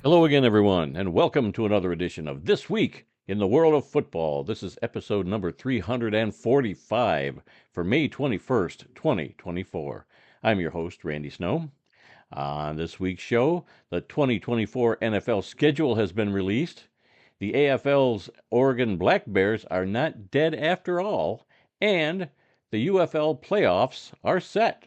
Hello again, everyone, and welcome to another edition of This Week in the World of Football. This is episode number 345 for May 21st, 2024. I'm your host, Randy Snow. On this week's show, the 2024 NFL schedule has been released. The AFL's Oregon Blackbears are not dead after all, and the UFL playoffs are set.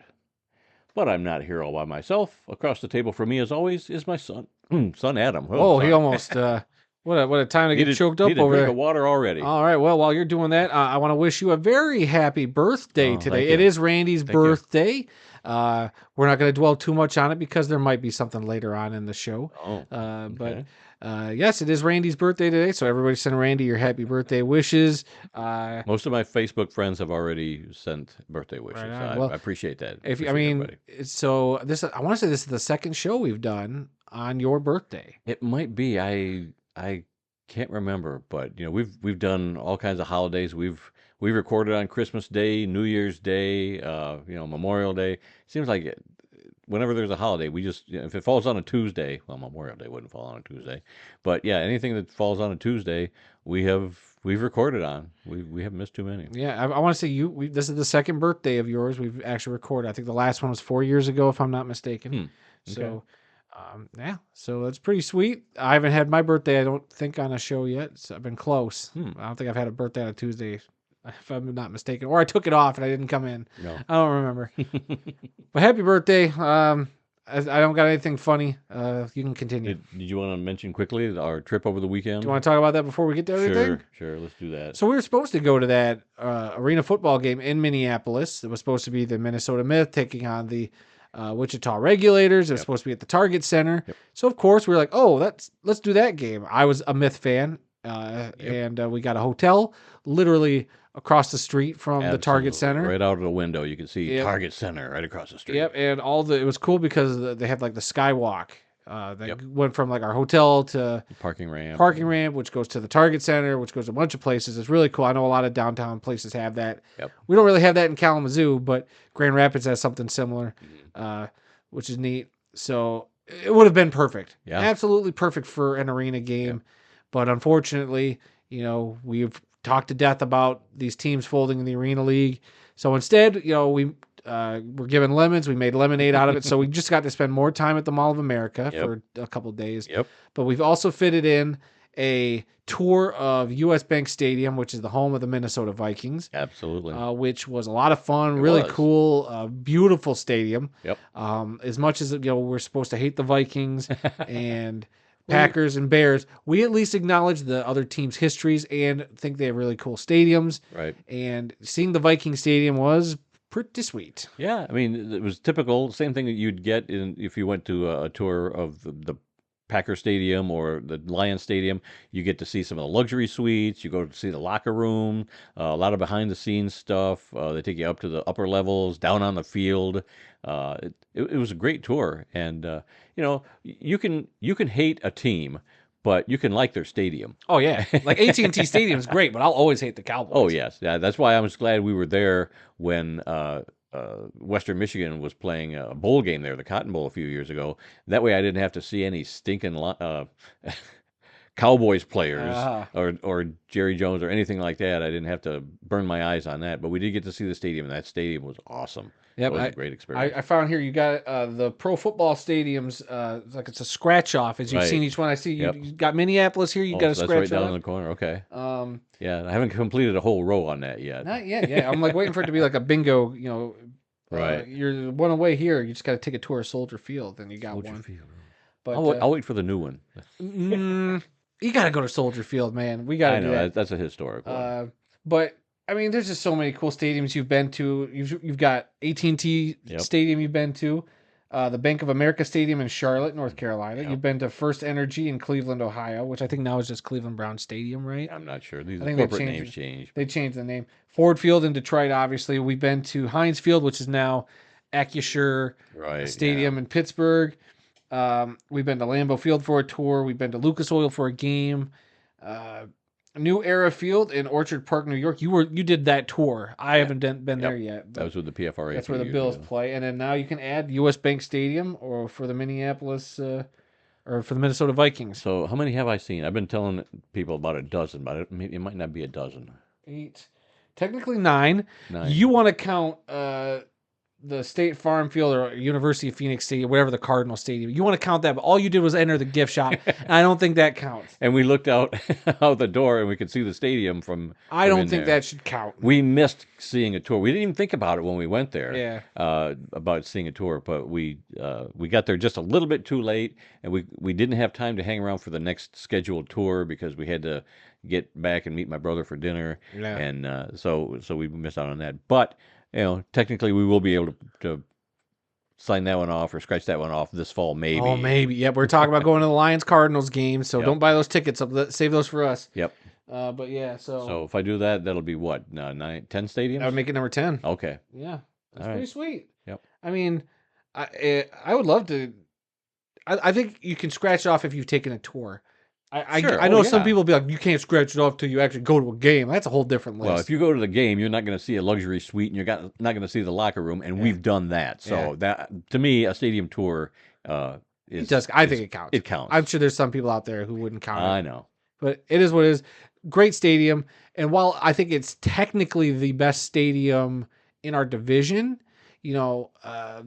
But I'm not here all by myself. Across the table from me, as always, is my son, son Adam. Oh, he almost, what a time to get choked up Need a over drink there. of water already. All right, well, while you're doing that, I want to wish you a very happy birthday today. It is Randy's birthday. We're not going to dwell too much on it because there might be something later on in the show. But yes, it is Randy's birthday today, so everybody send Randy your happy birthday wishes. Most of my Facebook friends have already sent birthday wishes. Right, I appreciate that. So this, I want to say this is the second show we've done on your birthday. It might be. I can't remember, but we've done all kinds of holidays. We've recorded on Christmas Day, New Year's Day, Memorial Day. Seems like whenever there's a holiday, we just, if it falls on a Tuesday, well, Memorial Day wouldn't fall on a Tuesday, but yeah, anything that falls on a Tuesday, we've recorded on. We haven't missed too many. Yeah, I want to say this is the second birthday of yours we've actually recorded. I think the last one was 4 years ago, if I'm not mistaken. Okay. So, so that's pretty sweet. I haven't had my birthday, I don't think, on a show yet. So I've been close. I don't think I've had a birthday on a Tuesday, if I'm not mistaken. Or I took it off and I didn't come in. No. I don't remember. But happy birthday. I don't got anything funny. You can continue. Did you want to mention quickly our trip over the weekend? Do you want to talk about that before we get to everything? Sure. Let's do that. So we were supposed to go to that arena football game in Minneapolis. It was supposed to be the Minnesota Myth taking on the Wichita Regulators. It was supposed to be at the Target Center. So of course we were like, let's do that game. I was a Myth fan, and we got a hotel literally across the street from the Target Center. Right out of the window, you can see Target Center right across the street. Yep, and it was cool because they had like the skywalk that went from like our hotel to parking ramp, which goes to the Target Center, which goes to a bunch of places. It's really cool. I know a lot of downtown places have that. Yep. We don't really have that in Kalamazoo, but Grand Rapids has something similar, which is neat. So it would have been perfect. Yeah. Absolutely perfect for an arena game. Yep. But unfortunately, we've talked to death about these teams folding in the Arena League. So instead, we were given lemons. We made lemonade out of it. So we just got to spend more time at the Mall of America for a couple of days. Yep. But we've also fitted in a tour of US Bank Stadium, which is the home of the Minnesota Vikings. Absolutely. Which was a lot of fun. Really cool, beautiful stadium. Yep. As much as we're supposed to hate the Vikings and Packers and Bears, we at least acknowledge the other teams' histories and think they have really cool stadiums. Right. And seeing the Viking Stadium was pretty sweet. Yeah, I mean, it was typical, same thing that you'd get if you went to a tour of the Packer Stadium or the Lions Stadium. You get to see some of the luxury suites. You go to see the locker room, a lot of behind-the-scenes stuff. They take you up to the upper levels, down on the field. It was a great tour, and you can hate a team, but you can like their stadium. Oh yeah, like AT&T Stadium is great, but I'll always hate the Cowboys. Oh yes, yeah. That's why I was glad we were there when Western Michigan was playing a bowl game there, the Cotton Bowl, a few years ago. That way I didn't have to see any stinking Cowboys players or Jerry Jones or anything like that. I didn't have to burn my eyes on that, but we did get to see the stadium, and that stadium was awesome. Yep, it was a great experience. I found here you got the pro football stadiums, like it's a scratch off, as you've seen each one. I see you got Minneapolis here. You got a scratch off. That's right down in the corner. Okay. Yeah, I haven't completed a whole row on that yet. Not yet. Yeah, I'm like waiting for it to be like a bingo. Right. You're one away here. You just got to take a tour of Soldier Field, and you got one. Field. But I'll wait for the new one. You got to go to Soldier Field, man. We got to do that. That's a historic one. But I mean, there's just so many cool stadiums you've been to. You've got AT&T Stadium you've been to, the Bank of America Stadium in Charlotte, North Carolina. You've been to First Energy in Cleveland, Ohio, which I think now is just Cleveland Brown Stadium, right? I'm not sure. These corporate names change. They changed the name. Ford Field in Detroit, obviously. We've been to Heinz Field, which is now Acrisure Stadium in Pittsburgh. We've been to Lambeau Field for a tour. We've been to Lucas Oil for a game. New Era Field in Orchard Park, New York. You did that tour. I haven't been there yet. That was with the PFRA. That's where the Bills play. And then now you can add US Bank Stadium or for the Minneapolis or for the Minnesota Vikings. So how many have I seen? I've been telling people about a dozen, but it might not be a dozen. 8, technically 9. 9. You want to count the State Farm Field or University of Phoenix Stadium, whatever the Cardinal Stadium. You want to count that, but all you did was enter the gift shop, and I don't think that counts. And we looked out the door, and we could see the stadium from. I don't think there. that should count. We missed seeing a tour. We didn't even think about it when we went there. Yeah. About seeing a tour, but we got there just a little bit too late, and we didn't have time to hang around for the next scheduled tour because we had to get back and meet my brother for dinner. Yeah. And so we missed out on that. But technically, we will be able to sign that one off or scratch that one off this fall, maybe. Oh, maybe. Yep. We're talking about going to the Lions-Cardinals game, so don't buy those tickets. Save those for us. Yep. But yeah, So if I do that, that'll be what, 9, 10 stadiums? I would make it number 10. Okay. Yeah, that's All pretty right. sweet. Yep. I mean, I would love to. I think you can scratch it off if you've taken a tour. Sure. I know Oh, some yeah. people be like, you can't scratch it off till you actually go to a game. That's a whole different list. Well, if you go to the game, you're not going to see a luxury suite, and you're not going to see the locker room, and we've done that. So that, to me, a stadium tour is. I think it counts. It counts. I'm sure there's some people out there who wouldn't count it. I know. But it is what it is. Great stadium. And while I think it's technically the best stadium in our division,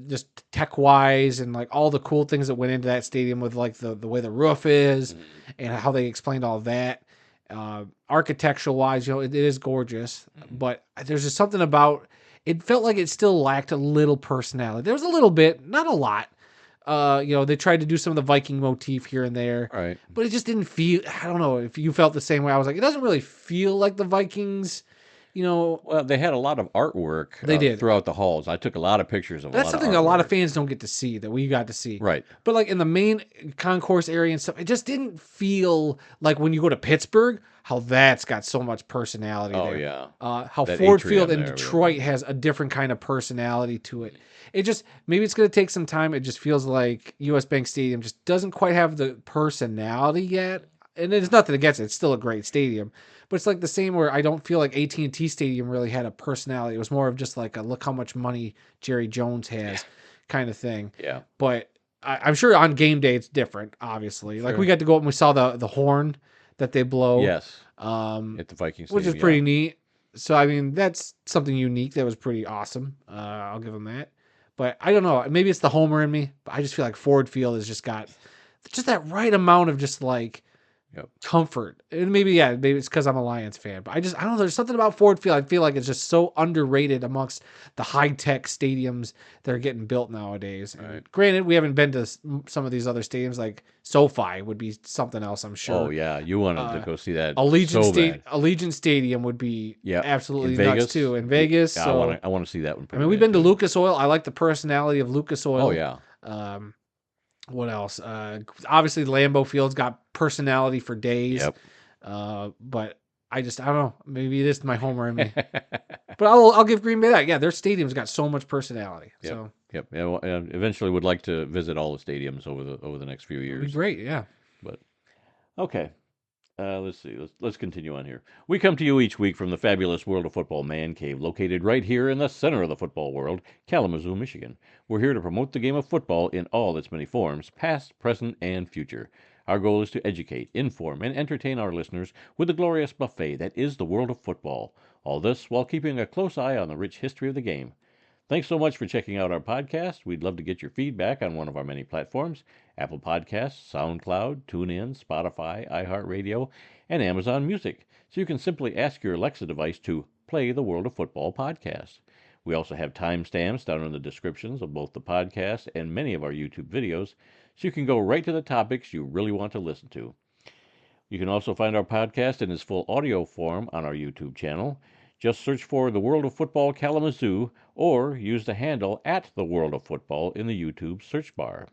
just tech-wise and like all the cool things that went into that stadium with like the way the roof is and how they explained all that. Architectural-wise, it is gorgeous. But there's just something about it felt like it still lacked a little personality. There was a little bit, not a lot. They tried to do some of the Viking motif here and there, Right. but it just didn't feel. I don't know if you felt the same way. I was like, it doesn't really feel like the Vikings. Well, they had a lot of artwork. They did throughout the halls. I took a lot of pictures of. That's a lot something of a lot of artwork. fans don't get to see that we got to see. Right. But like in the main concourse area and stuff, it just didn't feel like when you go to Pittsburgh, how that's got so much personality. Oh there. yeah. How That Ford atrium Field in there, Detroit has a different kind of personality to it. It just, maybe it's going to take some time. It just feels like US Bank Stadium just doesn't quite have the personality yet. And there's nothing against it. It's still a great stadium. But it's like the same where I don't feel like AT&T Stadium really had a personality. It was more of just like a look how much money Jerry Jones has kind of thing. Yeah. But I'm sure on game day it's different, obviously. Like Sure. we got to go up and we saw the horn that they blow. Yes. At the Vikings, which is pretty neat. So I mean, that's something unique that was pretty awesome. I'll give them that. But I don't know. Maybe it's the homer in me, but I just feel like Ford Field has just got just that right amount of just like comfort. And maybe it's because I'm a Lions fan. But I don't know. There's something about Ford Field. I feel like it's just so underrated amongst the high-tech stadiums that are getting built nowadays. Right. And granted, we haven't been to some of these other stadiums. Like SoFi would be something else, I'm sure. Oh yeah, you wanted to go see that. Allegiant Stadium would be absolutely nuts too. In Vegas. Yeah, so I want to see that one. I mean, we've been to Lucas Oil. I like the personality of Lucas Oil. Oh yeah. What else? Obviously, Lambeau Field's got personality for days. Yep. But I don't know. Maybe it is my homer in me. But I'll give Green Bay that. Yeah, their stadium's got so much personality. Yep. So Yep. Yeah, well, eventually, would like to visit all the stadiums over the next few it'd years. be great. Yeah. But okay. Let's see. Let's continue on here. We come to you each week from the fabulous World of Football Man Cave, located right here in the center of the football world, Kalamazoo, Michigan. We're here to promote the game of football in all its many forms, past, present, and future. Our goal is to educate, inform, and entertain our listeners with the glorious buffet that is the world of football. All this while keeping a close eye on the rich history of the game. Thanks so much for checking out our podcast. We'd love to get your feedback on one of our many platforms: Apple Podcasts, SoundCloud, TuneIn, Spotify, iHeartRadio, and Amazon Music. So you can simply ask your Alexa device to play the World of Football podcast. We also have timestamps down in the descriptions of both the podcast and many of our YouTube videos, so you can go right to the topics you really want to listen to. You can also find our podcast in its full audio form on our YouTube channel. Just search for The World of Football Kalamazoo or use the handle @The World of Football in the YouTube search bar.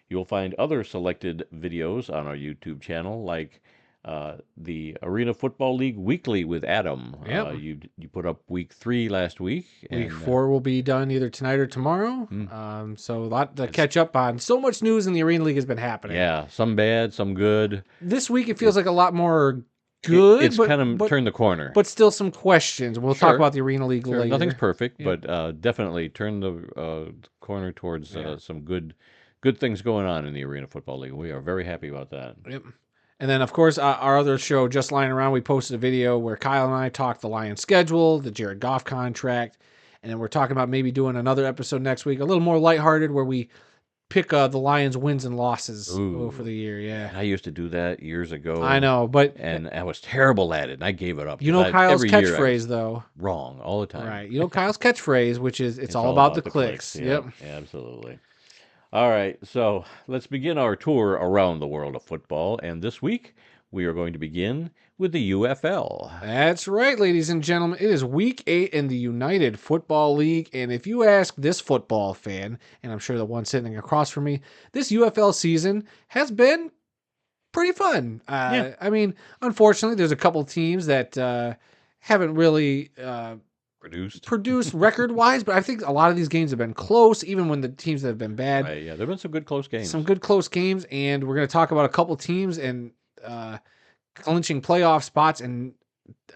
You'll find other selected videos on our YouTube channel, like the Arena Football League Weekly with Adam. Yep. You put up week 3 last week. Week 4 will be done either tonight or tomorrow. So a lot to catch up on. So much news in the Arena League has been happening. Yeah, some bad, some good. This week it feels like a lot more good. It's kind of turned the corner. But still some questions. We'll talk about the Arena League later. Nothing's perfect, but definitely turned the corner towards some good good things going on in the Arena Football League. We are very happy about that. Yep. And then, of course, our other show, Just Lying Around, we posted a video where Kyle and I talked the Lions schedule, the Jared Goff contract, and then we're talking about maybe doing another episode next week, a little more lighthearted, where we pick the Lions' wins and losses for the year. Yeah, I used to do that years ago. I know, but and I was terrible at it, and I gave it up. You know Kyle's catchphrase, though. Wrong all the time. Right. You know Kyle's catchphrase, which is it's all about the clicks. Yep. Absolutely. All right, so let's begin our tour around the world of football, and this week we are going to begin with the UFL. That's right, ladies and gentlemen. It is Week 8 in the United Football League, and if you ask this football fan, and I'm sure the one sitting across from me, this UFL season has been pretty fun. I mean, unfortunately, there's a couple teams that haven't really produced record-wise, but I think a lot of these games have been close, even when the teams that have been bad. Right, yeah, there have been some good close games. Some good close games, and we're going to talk about a couple teams and clinching playoff spots. And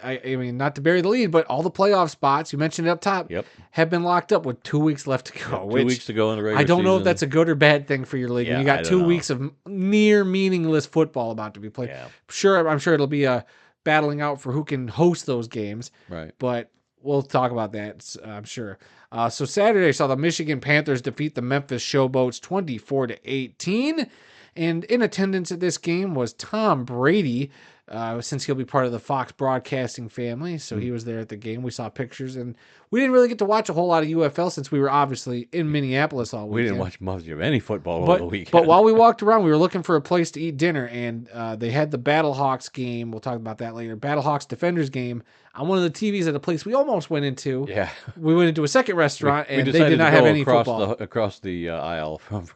I mean, not to bury the lead, but all the playoff spots, you mentioned it up top, have been locked up with 2 weeks left to go. 2 weeks to go in the regular season. I don't know season. If that's a good or bad thing for your league. When you got 2 weeks of near meaningless football about to be played. Yeah. I'm sure it'll be a battling out for who can host those games. Right. But we'll talk about that, I'm sure. So Saturday saw the Michigan Panthers defeat the Memphis Showboats 24-18. And in attendance at this game was Tom Brady, since he'll be part of the Fox Broadcasting family. So he was there at the game. We saw pictures, and we didn't really get to watch a whole lot of UFL since we were obviously in Minneapolis all weekend. We didn't watch much of any football over the weekend. But while we walked around, we were looking for a place to eat dinner, and they had the Battlehawks game. We'll talk about that later. Battlehawks Defenders game on one of the TVs at a place we almost went into. Yeah. We went into a second restaurant, and they did not have any football. Across the aisle from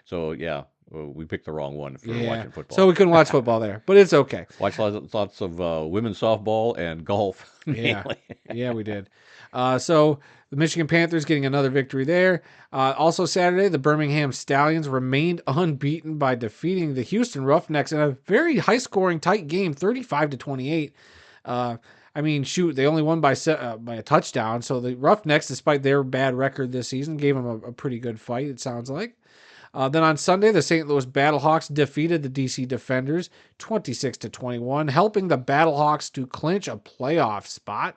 so, yeah. We picked the wrong one for watching football. So we couldn't watch football there, but it's okay. Watch lots of women's softball and golf. Mainly. Yeah, we did. So the Michigan Panthers getting another victory there. Also Saturday, the Birmingham Stallions remained unbeaten by defeating the Houston Roughnecks in a very high-scoring, tight game, 35-28. I mean, shoot, they only won by a touchdown. So the Roughnecks, despite their bad record this season, gave them a pretty good fight, it sounds like. Then on Sunday, the St. Louis Battlehawks defeated the DC Defenders 26-21, helping the Battlehawks to clinch a playoff spot.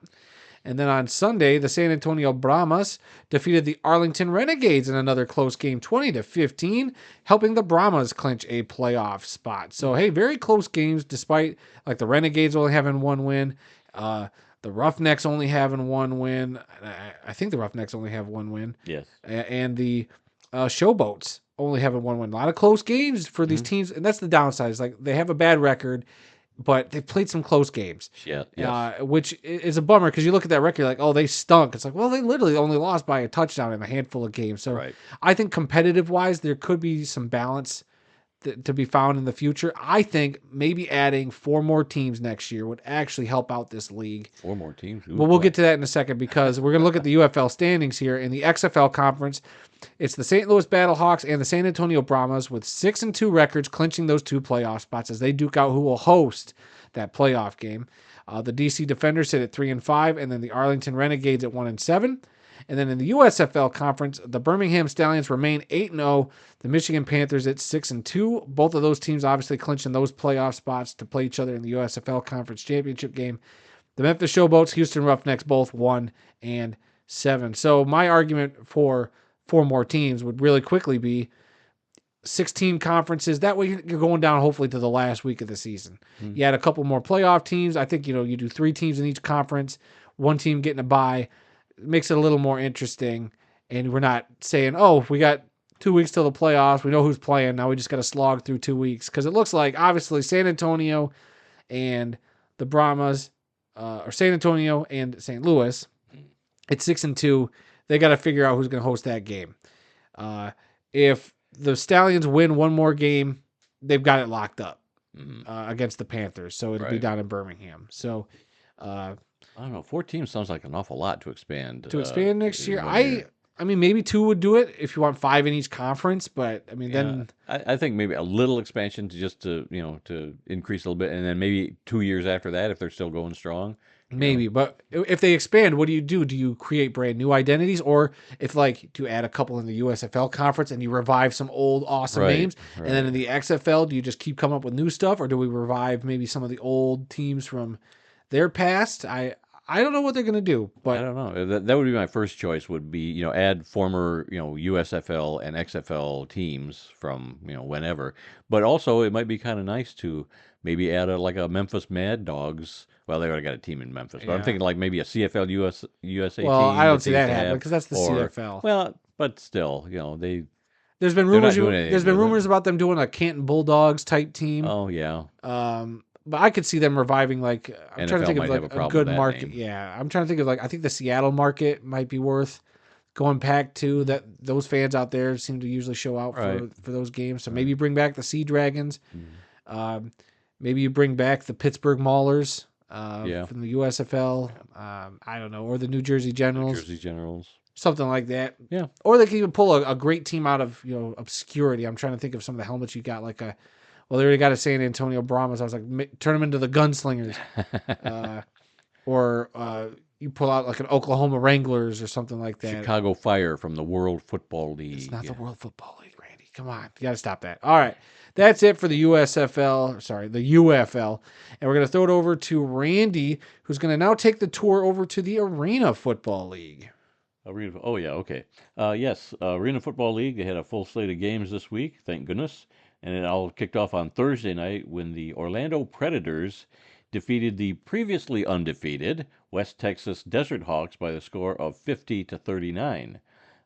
And then on Sunday, the San Antonio Brahmas defeated the Arlington Renegades in another close game, 20-15, helping the Brahmas clinch a playoff spot. So, hey, very close games, despite like the Renegades only having one win, the Roughnecks only having one win. I think the Roughnecks only have one win. Yes. And the Showboats only having one win. A lot of close games for these teams, and that's the downside. Is like they have a bad record, but they played some close games. Yeah, which is a bummer because you look at that record, you're like, oh, they stunk. It's like, well, they literally only lost by a touchdown in a handful of games. So I think competitive wise, there could be some balance to be found in the future. I think maybe adding 4 more teams next year would actually help out this league. 4 more teams? Well, we'll get to that in a second because we're going to look at the UFL standings here. In the XFL conference, it's the St. Louis Battlehawks and the San Antonio Brahmas with 6-2 records clinching those 2 playoff spots as they duke out who will host that playoff game. The DC Defenders sit at 3-5, and then the Arlington Renegades at 1-7. And then in the USFL conference, the Birmingham Stallions remain 8-0. The Michigan Panthers at 6-2. Both of those teams obviously clinching those playoff spots to play each other in the USFL conference championship game. The Memphis Showboats, Houston Roughnecks, both 1-7. So my argument for 4 more teams would really quickly be 16 conferences. That way you're going down hopefully to the last week of the season. You add a couple more playoff teams. I think, you do 3 teams in each conference, 1 team getting a bye. It makes it a little more interesting. And we're not saying, oh, we got 2 weeks till the playoffs. We know who's playing. Now we just got to slog through 2 weeks. Because it looks like, obviously, San Antonio and the Brahmas, or San Antonio and St. Louis, at 6-2, they got to figure out who's going to host that game. If the Stallions win 1 more game, they've got it locked up against the Panthers. So it'll be down in Birmingham. So, I don't know. 4 teams sounds like an awful lot to expand. To expand next year, I mean, maybe 2 would do it if you want 5 in each conference. But I mean, then I think maybe a little expansion to increase a little bit, and then maybe 2 years after that, if they're still going strong, Maybe, but if they expand, what do you do? Do you create brand new identities, or if like do you add a couple in the USFL conference and you revive some old awesome Right, names, and then right. in the XFL, do you just keep coming up with new stuff, or do we revive maybe some of the old teams from their past? I don't know what they're gonna do, I but don't know. That would be my first choice. Would be add former USFL and XFL teams from whenever. But also it might be kind of nice to maybe add like a Memphis Mad Dogs. Well, they already got a team in Memphis, but I'm yeah. thinking like maybe a CFL USA Well, I team don't that see they used that to happening have, because that's the or CFL. well, but still, There's been they're not rumors. doing There's anything been with it. rumors about them doing a Canton Bulldogs type team. Oh yeah, But I could see them reviving like I'm trying to NFL think of might have like a a problem with good that market. name. Yeah, I'm trying to think of like I think the Seattle market might be worth going back to. That those fans out there seem to usually show out Right. for those games. So Right. maybe bring back the Sea Dragons. Mm. Um, maybe you bring back the Pittsburgh Maulers Yeah. from the USFL. I don't know, or the New Jersey New Generals, Jersey Generals. something like that. Yeah. Or they could even pull a great team out of obscurity. I'm trying to think of some of the helmets you got, like a. Well, they already got a San Antonio Brahmas. I was like, turn them into the Gunslingers, or you pull out like an Oklahoma Wranglers or something like that. Chicago Fire from the World Football It's League. not the World Football League, Randy. Come on, you got to stop that. All right, that's it for the USFL. Sorry, the UFL, and we're gonna throw it over to Randy, who's gonna now take the tour over to the Arena Football League. Arena. Oh yeah, okay. Yes, Arena Football League. They had a full slate of games this week, thank goodness. And it all kicked off on Thursday night when the Orlando Predators defeated the previously undefeated West Texas Desert Hawks by the score of 50-39.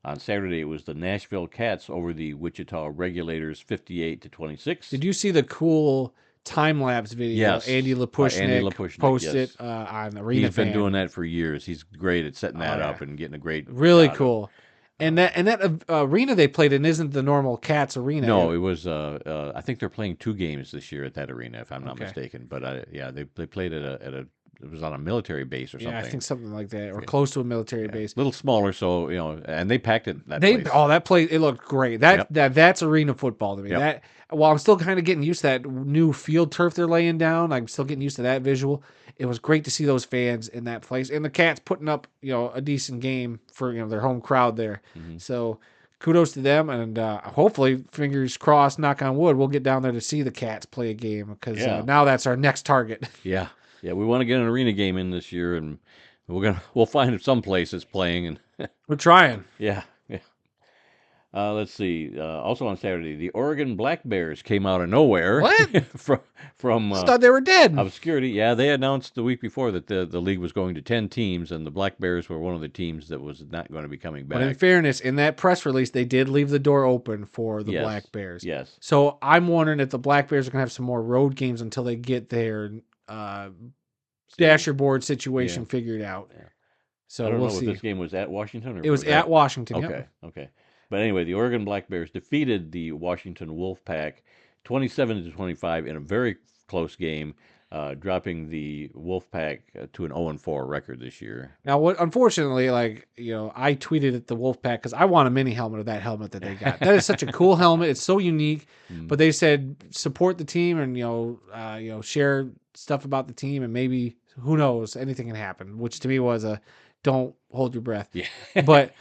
On Saturday, it was the Nashville Cats over the Wichita Regulators, 58-26. Did you see the cool time lapse video? Yes, Andy by Lapushnik, Andy Lapushnik, posted yes. on Arena He's been Fan. doing that for years. He's great at setting that yeah. up and getting a great Really shot of- cool. And that arena they played in isn't the normal Cats arena. No, it was. I think they're playing 2 games this year at that arena, if I'm not Okay. mistaken. But yeah, they played at a. It was on a military base or something. Yeah, I think something like that, or Yeah. close to a military base. A little smaller, so and they packed it. That place. That place, it looked great. That's arena football to me. Yep. That while I'm still kind of getting used to that new field turf they're laying down, I'm still getting used to that visual. It was great to see those fans in that place, and the Cats putting up a decent game for their home crowd there. Mhm. So kudos to them, and hopefully, fingers crossed, knock on wood, we'll get down there to see the Cats play a game because Yeah. now that's our next target. Yeah, yeah. We want to get an arena game in this year, and we'll find some places playing, and We're trying. yeah, yeah. Let's see. Also on Saturday, the Oregon Blackbears came out of nowhere. What? from I thought they were dead. obscurity. Yeah, they announced the week before that the league was going to 10 teams, and the Black Bears were one of the teams that was not going to be coming But in back. fairness, in that press release, they did leave the door open for the Yes. Black Bears. Yes. So I'm wondering if the Black Bears are going to have some more road games until they get their dasher board situation Yeah. figured out. Yeah. So I don't we'll know if see. this game was at Washington or It was at Washington. Okay, Yep. okay. But anyway, the Oregon Black Bears defeated the Washington Wolfpack 27-25 in a very close game, dropping the Wolfpack to an 0-4 record this year. Now, what unfortunately, I tweeted at the Wolfpack because I want a mini helmet of that helmet that they got. That is such a cool helmet. It's so unique. Mm. But they said support the team and share stuff about the team, and maybe who knows, anything can happen. Which to me was a don't hold your breath. Yeah. But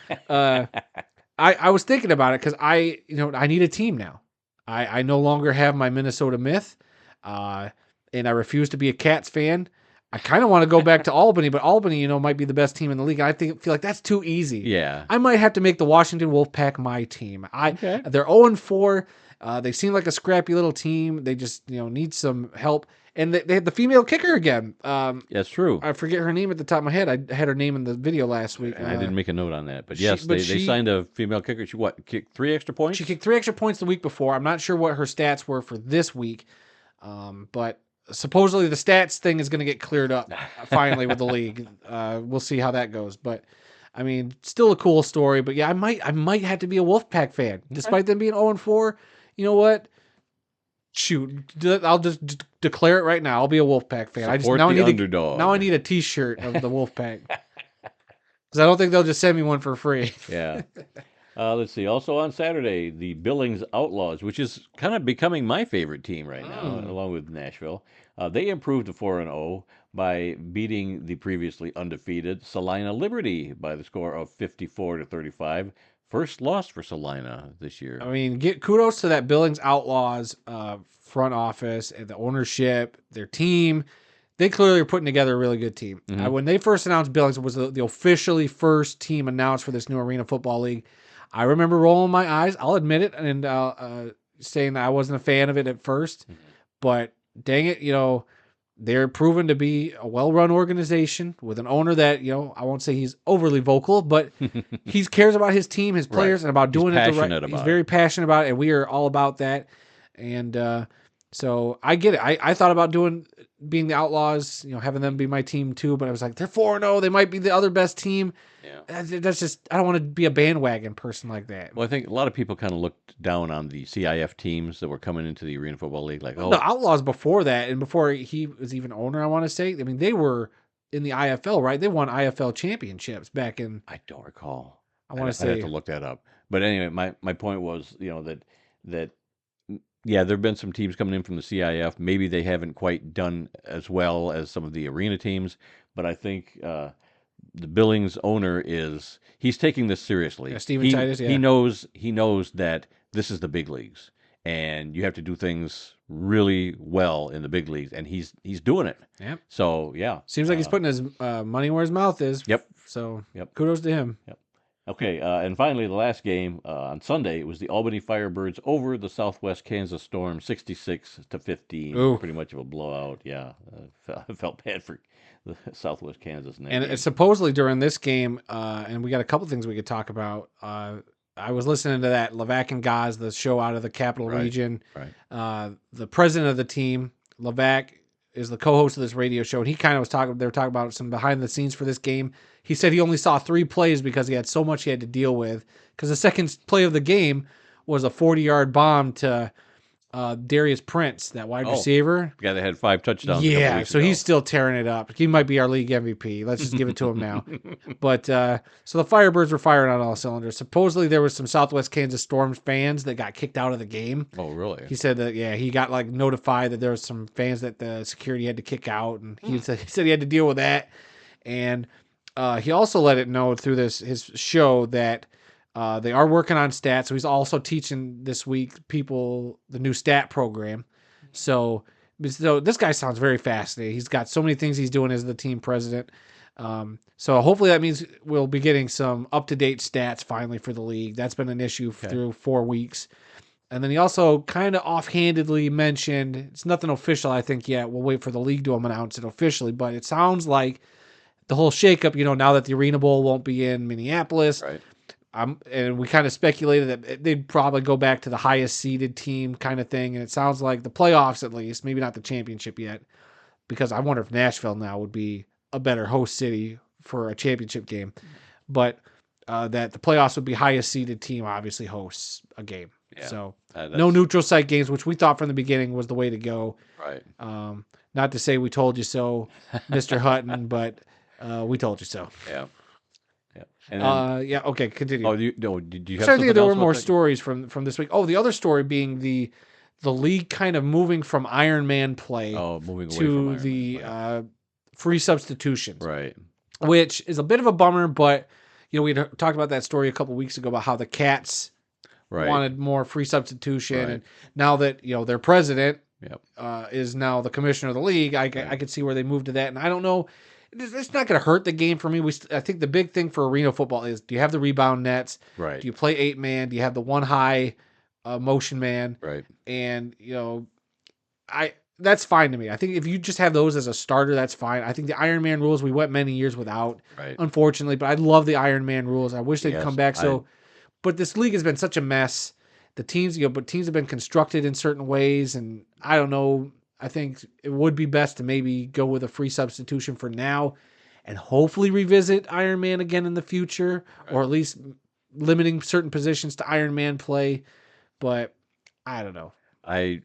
I was thinking about it because I need a team now. I no longer have my Minnesota Myth, and I refuse to be a Cats fan. I kind of want to go back to Albany, but Albany, might be the best team in the league. I feel like that's too easy. Yeah. I might have to make the Washington Wolfpack my team. Okay. They're 0-4. They seem like a scrappy little team. They just need some help. And they had the female kicker again. That's true. I forget her name at the top of my head. I had her name in the video last week. I didn't make a note on that, but she- yes, but they she- signed a female kicker. She kicked 3 extra points? She kicked 3 extra points the week before. I'm not sure what her stats were for this week, but supposedly the stats thing is going to get cleared up finally with the league. We'll see how that goes. But I mean, still a cool story. But yeah, I might have to be a Wolfpack fan, despite them being 0-4. You know what? Shoot, I'll just declare it right now. I'll be a Wolfpack fan. Support I the need underdog. now I need a T-shirt of the Wolfpack because I don't think they'll just send me one for free. Yeah. Let's see. Also on Saturday, the Billings Outlaws, which is kind of becoming my favorite team right now, Mm. along with Nashville. They improved to 4-0 by beating the previously undefeated Salina Liberty by the score of 54-35. First loss for Salina this year. I mean, get kudos to that Billings Outlaws front office and the ownership, their team. They clearly are putting together a really good team. Hmm. When they first announced Billings, it was the officially first team announced for this new Arena Football League. I remember rolling my eyes. I'll admit it, and saying that I wasn't a fan of it at first. But dang it, they're proven to be a well-run organization with an owner that, I won't say he's overly vocal, but he cares about his team, his players, and about doing it the right. He's very passionate about it, and we are all about that. And so I get it. I thought about being the Outlaws, having them be my team too, but I was like, they're 4-0. They might be the other best team. Yeah. That's just, I don't want to be a bandwagon person like that. Well, I think a lot of people kind of looked down on the CIF teams that were coming into the Arena Football League, like, The Outlaws before that, and before he was even owner, I want to say, I mean, they were in the IFL, right? They won IFL championships back in. I don't recall. I want to I'd have say to look that up. But anyway, my point was, that yeah, there have been some teams coming in from the CIF. Maybe they haven't quite done as well as some of the arena teams, but I think the Billings owner he's taking this seriously. Yeah, Steven Titus, yeah. He knows that this is the big leagues, and you have to do things really well in the big leagues, and he's doing it. Yep. So yeah, Seems like he's putting his money where his mouth is. Yep. So Yep. kudos to him. Yep. Okay, and finally, the last game on Sunday was the Albany Firebirds over the Southwest Kansas Storm, 66-15. Ooh. Pretty much of a blowout. Yeah, I felt bad for the Southwest Kansas in that And game. supposedly during this game, and we got a couple things we could talk about. I was listening to that Levac and Gaz, the show out of the Capital Region. Right. The president of the team, Levac, is the co-host of this radio show, and he kind of was talking. They were talking about some behind the scenes for this game. He said he only saw 3 plays because he had so much he had to deal with. Because the second play of the game was a 40-yard bomb to Darius Prince, that wide receiver. The guy that had 5 touchdowns. Yeah, so he's still tearing it up. He might be our league MVP. Let's just give it to him now. But so the Firebirds were firing on all cylinders. Supposedly there was some Southwest Kansas Storm fans that got kicked out of the game. Oh, really? He said that, yeah, he got notified that there was some fans that the security had to kick out, and he said he had to deal with that. And he also let it know through his show that they are working on stats. So he's also teaching this week people the new stat program. So this guy sounds very fascinating. He's got so many things he's doing as the team president. So hopefully that means we'll be getting some up-to-date stats finally for the league. That's been an issue through 4 weeks. And then he also kind of offhandedly mentioned, it's nothing official, I think, yet. We'll wait for the league to announce it officially, but it sounds like the whole shakeup, now that the Arena Bowl won't be in Minneapolis. Right. And we kind of speculated that they'd probably go back to the highest seeded team kind of thing. And it sounds like the playoffs, at least, maybe not the championship yet, because I wonder if Nashville now would be a better host city for a championship game. But that the playoffs would be highest seeded team obviously hosts a game. Yeah. So no neutral site games, which we thought from the beginning was the way to go. Right. Not to say we told you so, Mr. Hutton, but we told you so. Yeah. And then, yeah. Okay. Continue. Oh, did you have I something think there else were more about that? stories from this week. Oh, the other story being the league kind of moving from Iron Man play Moving away to from Iron the Man. free substitutions, Right. which is a bit of a bummer. But we had talked about that story a couple weeks ago about how the Cats wanted more free substitution, and now that their president is now the commissioner of the league, I could see where they moved to that, and I don't know. It's not going to hurt the game for me. I think the big thing for arena football is, do you have the rebound nets? Right. Do you play 8-man? Do you have the one high motion man? Right. And, that's fine to me. I think if you just have those as a starter, that's fine. I think the Iron Man rules, we went many years without, unfortunately, but I love the Iron Man rules. I wish they'd come back. But this league has been such a mess. The teams, but teams have been constructed in certain ways, and I don't know. I think it would be best to maybe go with a free substitution for now and hopefully revisit Iron Man again in the future, or at least limiting certain positions to Iron Man play. But I don't know. I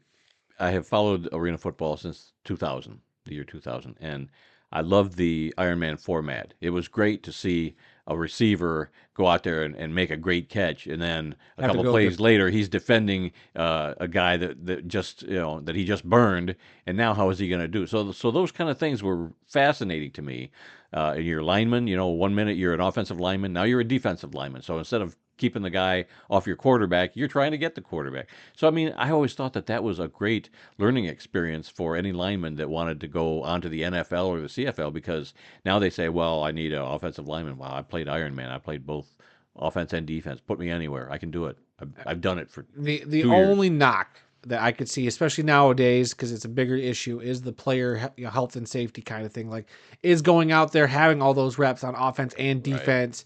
have followed arena football since 2000, the year 2000, and I love the Iron Man format. It was great to see a receiver go out there and make a great catch, and then a Have to couple go plays later he's defending a guy that just that he just burned, and now how is he going to do? So those kind of things were fascinating to me. You're lineman, 1 minute you're an offensive lineman, now you're a defensive lineman. So instead of keeping the guy off your quarterback, you're trying to get the quarterback. So I mean, I always thought that was a great learning experience for any lineman that wanted to go onto the NFL or the CFL, because now they say, well, I need an offensive lineman. Wow, I played Iron Man. I played both offense and defense. Put me anywhere. I can do it. I've done it for The 2 only years. knock that I could see, especially nowadays, because it's a bigger issue, is the player health and safety kind of thing. Like, is going out there having all those reps on offense and Right. defense,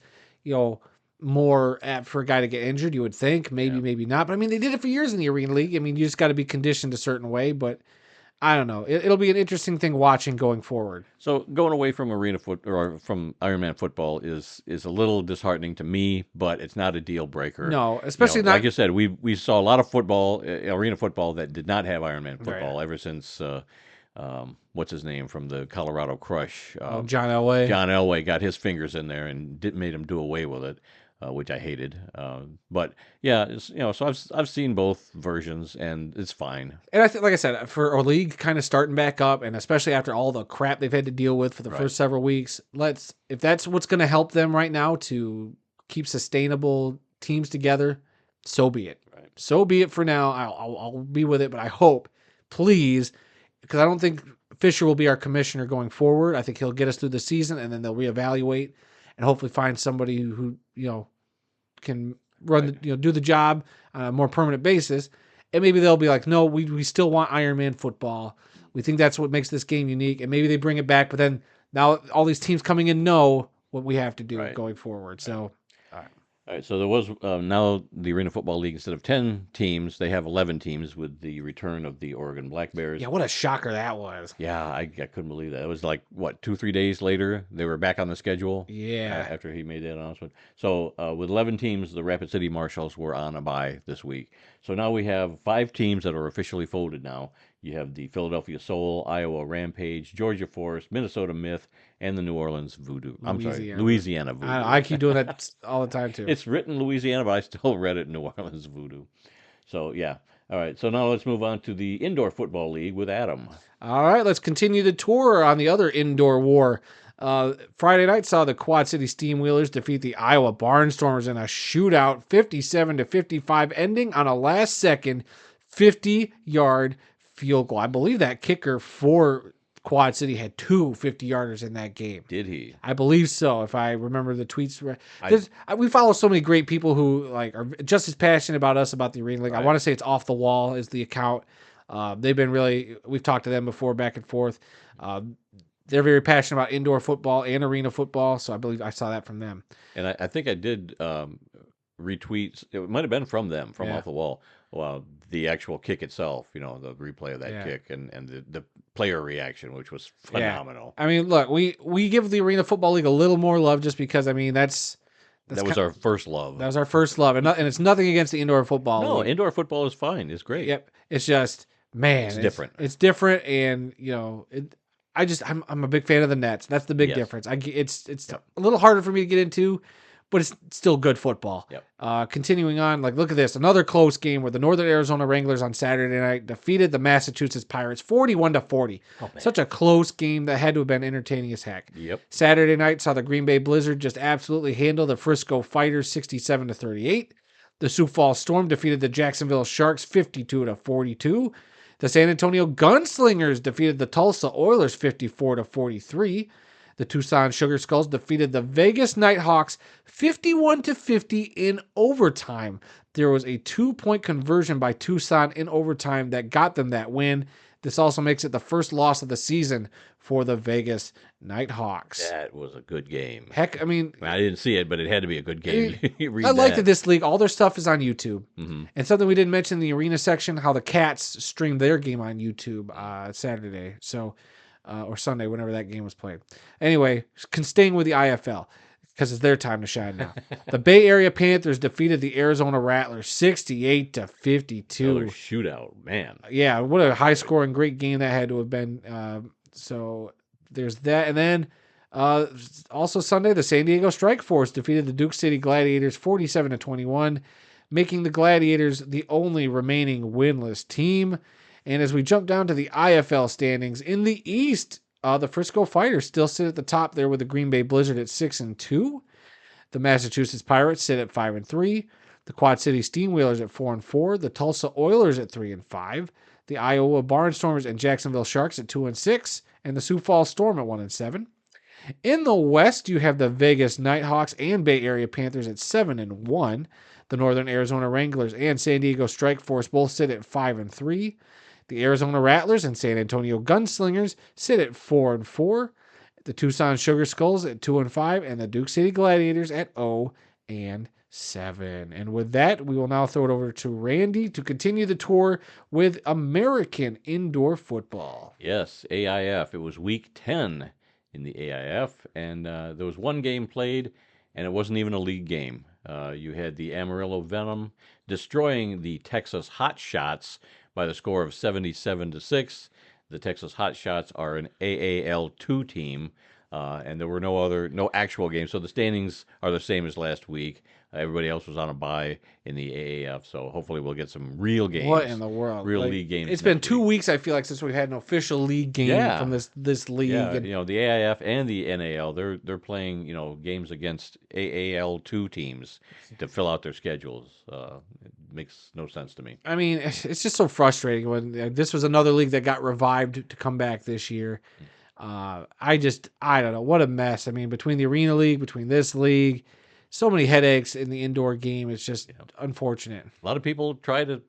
more apt for a guy to get injured? You would think, maybe, Yeah. maybe not. But I mean, they did it for years in the Arena League. I mean, you just got to be conditioned a certain way. But I don't know. It'll be an interesting thing watching going forward. So going away from arena foot or from Ironman football is a little disheartening to me, but it's not a deal breaker. No, especially Like not. you said, we saw a lot of football, arena football that did not have Ironman Right. football ever since what's his name from the Colorado Crush, John Elway. John Elway got his fingers in there and made him do away with it, which I hated. But yeah, so I've seen both versions and it's fine. And I think, like I said, for our league kind of starting back up, and especially after all the crap they've had to deal with for the Right. first several weeks, if that's what's going to help them right now to keep sustainable teams together, so be it. Right. So be it for now. I'll be with it, but I hope, please, because I don't think Fisher will be our commissioner going forward. I think he'll get us through the season, and then they'll reevaluate and hopefully find somebody who can run Right. do the job on a more permanent basis. And maybe they'll be like, no, we still want Iron Man football. We think that's what makes this game unique. And maybe they bring it back, but then now all these teams coming in know what we have to do Right. going forward. So, All right, so there was now the Arena Football League, instead of 10 teams, they have 11 teams with the return of the Oregon Blackbears. yeah, what a shocker that was. Yeah, I couldn't believe that. It was like, what, 2-3 days later, they were back on the schedule Yeah. after he made that announcement. So with 11 teams, the Rapid City Marshals were on a bye this week. So now we have 5 teams that are officially folded now. You have the Philadelphia Soul, Iowa Rampage, Georgia Force, Minnesota Myth, and the New Orleans Voodoo. I'm sorry, Louisiana Voodoo. I keep doing that all the time too. It's written Louisiana, but I still read it New Orleans Voodoo. So, yeah. All right. So now let's move on to the Indoor Football League with Adam. All right, let's continue the tour on the other indoor war. Friday night saw the Quad City Steamwheelers defeat the Iowa Barnstormers in a shootout, 57-55, ending on a last-second 50-yard field goal. I believe that kicker for Quad City had 2 50-yarders in that game. Did he? I believe so, if I remember the tweets. We follow so many great people who are just as passionate about us about the Arena League. Right. I want to say it's Off the Wall is the account. They've been we've talked to them before, back and forth. They're very passionate about indoor football and arena football, so I believe I saw that from them. And I think I did retweet. It might have been from them, from Off the Wall. Well, the actual kick itself, the replay of that kick and the player reaction, which was phenomenal. Yeah. I mean, look, we give the Arena Football League a little more love just because, I mean, that was our first love. That was our first love. And it's nothing against the indoor football league. No, indoor football is fine. It's great. Yep. It's just, man. It's different. It's different, and, I'm a big fan of the Nets. That's the big difference. It's a little harder for me to get into, but it's still good football. Yep. Continuing on, look at this. Another close game where the Northern Arizona Wranglers on Saturday night defeated the Massachusetts Pirates 41-40. Such a close game that had to have been entertaining as heck. Yep. Saturday night saw the Green Bay Blizzard just absolutely handle the Frisco Fighters 67-38. The Sioux Falls Storm defeated the Jacksonville Sharks 52-42. The San Antonio Gunslingers defeated the Tulsa Oilers 54-43. The Tucson Sugar Skulls defeated the Vegas Nighthawks 51-50 in overtime. There was a 2-point conversion by Tucson in overtime that got them that win. This also makes it the first loss of the season for the Vegas Nighthawks. That was a good game. Heck, I mean, I didn't see it, but it had to be a good game. I like that this league, all their stuff is on YouTube. Mm-hmm. And something we didn't mention in the arena section, how the Cats streamed their game on YouTube Saturday. So, or Sunday, whenever that game was played. Anyway, staying with the IFL, because it's their time to shine now. The Bay Area Panthers defeated the Arizona Rattlers 68-52. Another shootout, man. Yeah, what a high-scoring, great game that had to have been. So there's that. And then Also Sunday, the San Diego Strike Force defeated the Duke City Gladiators 47-21, making the Gladiators the only remaining winless team. And as we jump down to the IFL standings in the East, the Frisco Fighters still sit at the top there with the Green Bay Blizzard at 6-2. The Massachusetts Pirates sit at 5-3. The Quad City Steamwheelers at 4-4. The Tulsa Oilers at 3-5. The Iowa Barnstormers and Jacksonville Sharks at 2-6. And the Sioux Falls Storm at 1-7. In the West, you have the Vegas Nighthawks and Bay Area Panthers at 7-1. The Northern Arizona Wranglers and San Diego Strike Force both sit at 5-3. The Arizona Rattlers and San Antonio Gunslingers sit at 4-4. The Tucson Sugar Skulls at 2-5, and the Duke City Gladiators at 0-7. And with that, we will now throw it over to Randy to continue the tour with American Indoor Football. Yes, AIF. It was week 10 in the AIF, and there was one game played, and it wasn't even a league game. You had the Amarillo Venom destroying the Texas Hot Shots by the score of 77-6. The Texas Hot Shots are an AAL2 team, and there were no actual games. So the standings are the same as last week. Everybody else was on a bye in the AAF, so hopefully we'll get some real games. What in the world? Real league games. It's been 2 weeks, I feel like, since we've had an official league game from this league. Yeah, and the AIF and the NAL, they're playing, games against AAL2 teams to fill out their schedules. It makes no sense to me. I mean, it's just so frustrating when this was another league that got revived to come back this year. I don't know. What a mess. I mean, between the Arena League, between this league, so many headaches in the indoor game. It's just unfortunate. A lot of people try to,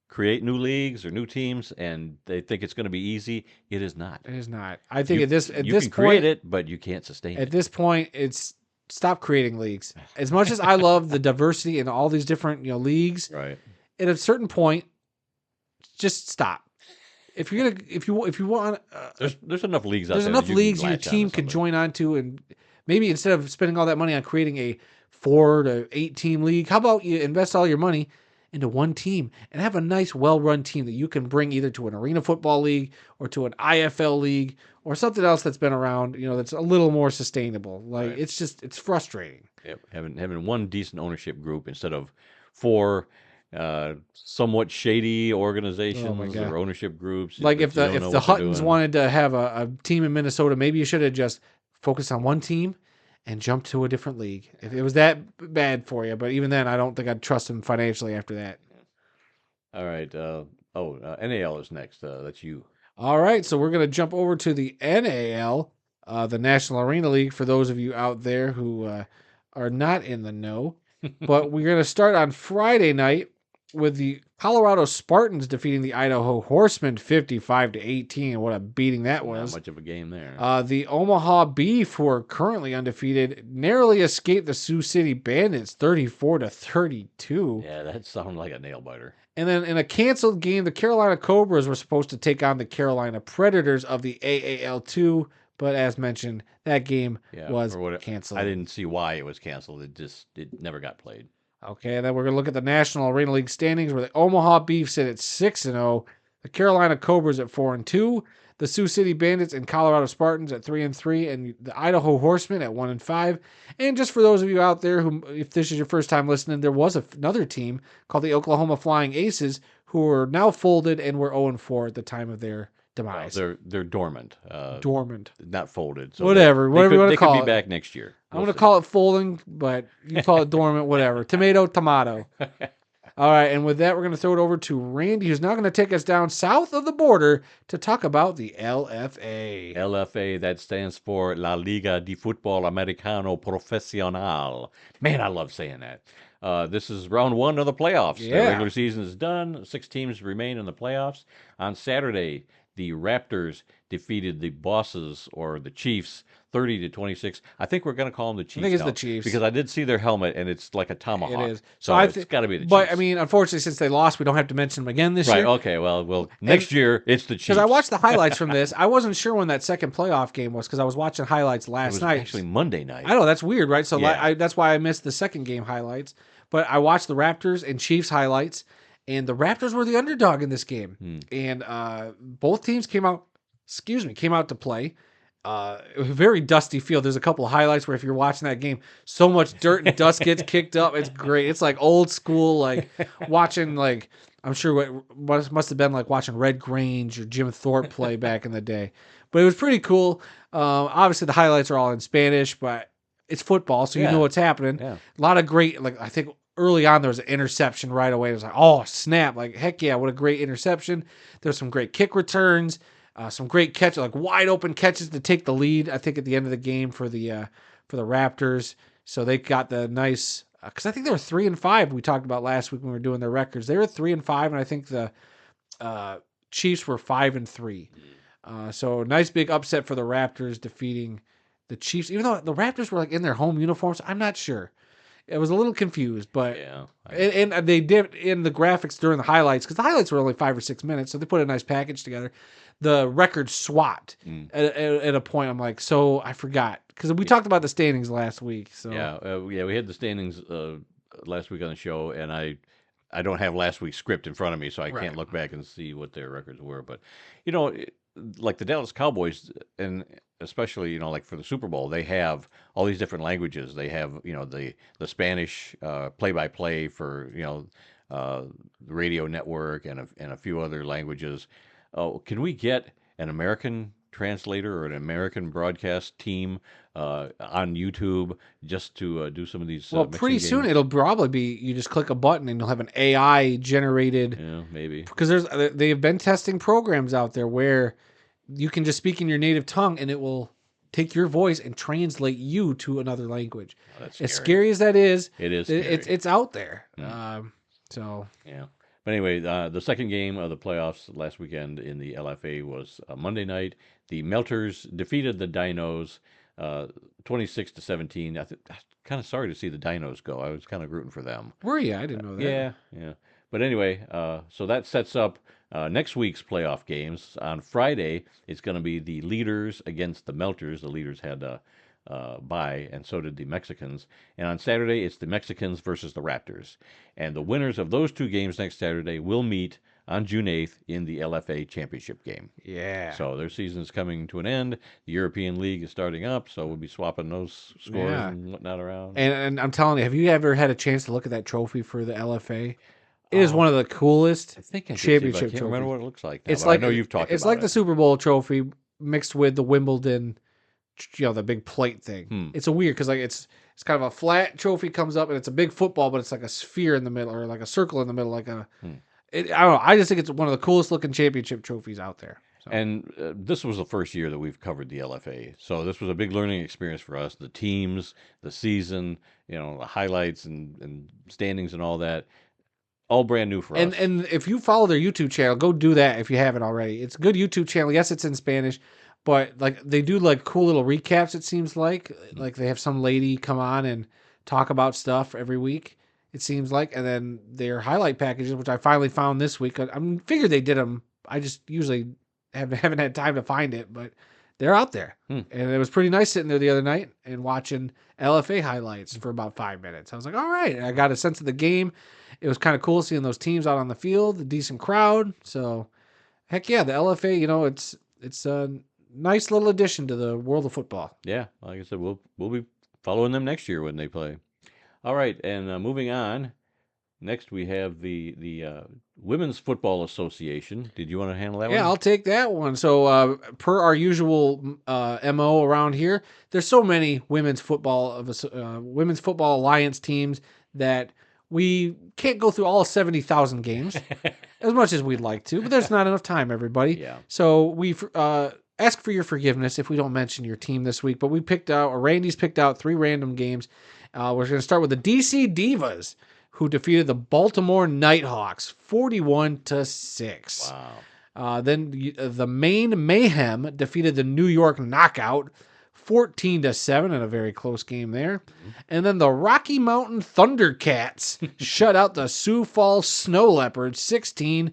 create new leagues or new teams, and they think it's going to be easy. It is not. It is not. I think you this can point, create it, but you can't sustain it. At this point, it's stop creating leagues. As much as I love the diversity in all these different leagues, right? At a certain point, just stop. If you want, there's enough leagues out there. There's enough leagues your team could join onto, and maybe instead of spending all that money on creating a 4 to 8 team league, how about you invest all your money into one team and have a nice, well-run team that you can bring either to an arena football league or to an IFL league or something else that's been around, that's a little more sustainable. Like right. It's frustrating. Yep. Having one decent ownership group instead of 4 somewhat shady organizations or ownership groups. Like if the Huttons wanted to have a team in Minnesota, maybe you should have just focused on one team and jump to a different league if it was that bad for you. But even then, I don't think I'd trust him financially after that. All right. NAL is next. That's you. All right. So we're going to jump over to the NAL, the National Arena League, for those of you out there who are not in the know. But we're going to start on Friday night with the Colorado Spartans defeating the Idaho Horsemen 55-18. What a beating that was. Not much of a game there. The Omaha Beef, who are currently undefeated, narrowly escaped the Sioux City Bandits 34-32. Yeah, that sounded like a nail biter. And then in a canceled game, the Carolina Cobras were supposed to take on the Carolina Predators of the AAL2. But as mentioned, that game was canceled. I didn't see why it was canceled. It never got played. Okay, and then we're going to look at the National Arena League standings where the Omaha Beef sit at 6-0, the Carolina Cobras at 4-2, the Sioux City Bandits and Colorado Spartans at 3-3, and the Idaho Horsemen at 1-5. And just for those of you out there who, if this is your first time listening, there was another team called the Oklahoma Flying Aces who are now folded and were 0-4 at the time of their demise. Well, they're dormant. Dormant. Not folded. So whatever you want to call it. They could be back next year. I'm going to call it folding, but you call it dormant, whatever. Tomato. All right, and with that, we're going to throw it over to Randy, who's now going to take us down south of the border to talk about the LFA. LFA, that stands for La Liga de Fútbol Americano Profesional. Man, I love saying that. This is round 1 of the playoffs. Yeah. The regular season is done. 6 teams remain in the playoffs. On Saturday, the Raptors defeated the Bosses, or the Chiefs, 30-26. I think we're going to call them the Chiefs. I think it's now, the Chiefs. because I did see their helmet, and it's like a tomahawk. It is. So it's got to be the Chiefs. But, I mean, unfortunately, since they lost, we don't have to mention them again this year. Right, okay. Well, next year, it's the Chiefs. Because I watched the highlights from this. I wasn't sure when that second playoff game was because I was watching highlights last night. Actually Monday night. I know, that's weird, right? So Yeah. that's why I missed the second game highlights. But I watched the Raptors and Chiefs highlights, and the Raptors were the underdog in this game. And both teams came out to play. very dusty field. There's a couple of highlights where if you're watching that game, so much dirt and dust gets kicked up. It's great. It's like old school, like watching, like, I'm sure what must have been like watching Red Grange or Jim Thorpe play back in the day. But it was pretty cool. Obviously, the highlights are all in Spanish, but it's football, so you know what's happening. Yeah. A lot of great, like, I think early on there was an interception right away. It was like, oh, snap. Like, heck yeah, what a great interception. There's some great kick returns. Some great catches, like wide open catches to take the lead. I think at the end of the game for the Raptors. So they got the nice, because I think they were 3-5. We talked about last week when we were doing their records. They were 3-5, and I think the Chiefs were 5-3. So nice big upset for the Raptors defeating the Chiefs. Even though the Raptors were like in their home uniforms, I'm not sure. I was a little confused, but and they did in the graphics during the highlights, because the highlights were only 5 or 6 minutes, so they put a nice package together. The record SWAT at a point. I'm like, so I forgot, because we talked about the standings last week. So we had the standings last week on the show, and I don't have last week's script in front of me, so I can't look back and see what their records were. But like the Dallas Cowboys, and especially like for the Super Bowl, they have all these different languages. They have the Spanish play-by-play for the radio network and a few other languages. Oh, can we get an American translator or an American broadcast team on YouTube just to do some of these? Well, pretty soon it'll probably be you just click a button and you'll have an AI generated. Yeah, maybe, because they've been testing programs out there where you can just speak in your native tongue and it will take your voice and translate you to another language. Oh, that's as scary as that is, it is. It's out there. So yeah. But anyway, the second game of the playoffs last weekend in the LFA was Monday night. The Melters defeated the Dinos 26-17. I'm kind of sorry to see the Dinos go. I was kind of rooting for them. Were you? I didn't know that. Yeah. But anyway, so that sets up next week's playoff games. On Friday, it's going to be the Leaders against the Melters. The Leaders had bye, and so did the Mexicans. And on Saturday, it's the Mexicans versus the Raptors. And the winners of those two games next Saturday will meet on June 8th in the LFA championship game. Yeah. So their season's coming to an end. The European League is starting up, so we'll be swapping those scores and whatnot around. And I'm telling you, have you ever had a chance to look at that trophy for the LFA? It is one of the coolest championship trophies. I can't remember what it looks like now, it's like, I know you've talked about it. It's like the Super Bowl trophy mixed with the Wimbledon, the big plate thing. It's a weird, because like it's kind of a flat trophy comes up and it's a big football, but it's like a sphere in the middle or like a circle in the middle, like I don't know. I just think it's one of the coolest looking championship trophies out there. So. And this was the first year that we've covered the LFA, so this was a big learning experience for us. The teams, the season, the highlights and standings and all that. All brand new for us. And if you follow their YouTube channel, go do that if you haven't already. It's a good YouTube channel. Yes, it's in Spanish, but like they do like cool little recaps, it seems like. Like they have some lady come on and talk about stuff every week, it seems like. And then their highlight packages, which I finally found this week. I figured they did them. I just usually haven't had time to find it, but they're out there. And it was pretty nice sitting there the other night and watching LFA highlights for about 5 minutes. I was like, all right. I got a sense of the game. It was kind of cool seeing those teams out on the field, a decent crowd. So, heck yeah, the LFA, it's a nice little addition to the world of football. Yeah, like I said, we'll be following them next year when they play. All right, and moving on. Next, we have the Women's Football Association. Did you want to handle that one? Yeah, I'll take that one. So, per our usual MO around here, there's so many women's football alliance teams that we can't go through all 70,000 games as much as we'd like to, but there's not enough time, everybody. Yeah. So we ask for your forgiveness if we don't mention your team this week, but Randy's picked out 3 random games. We're going to start with the DC Divas, who defeated the Baltimore Nighthawks 41-6. Wow. Then the Maine Mayhem defeated the New York Knockout 14-7 in a very close game there. And then the Rocky Mountain Thundercats shut out the Sioux Falls Snow Leopards 16-0.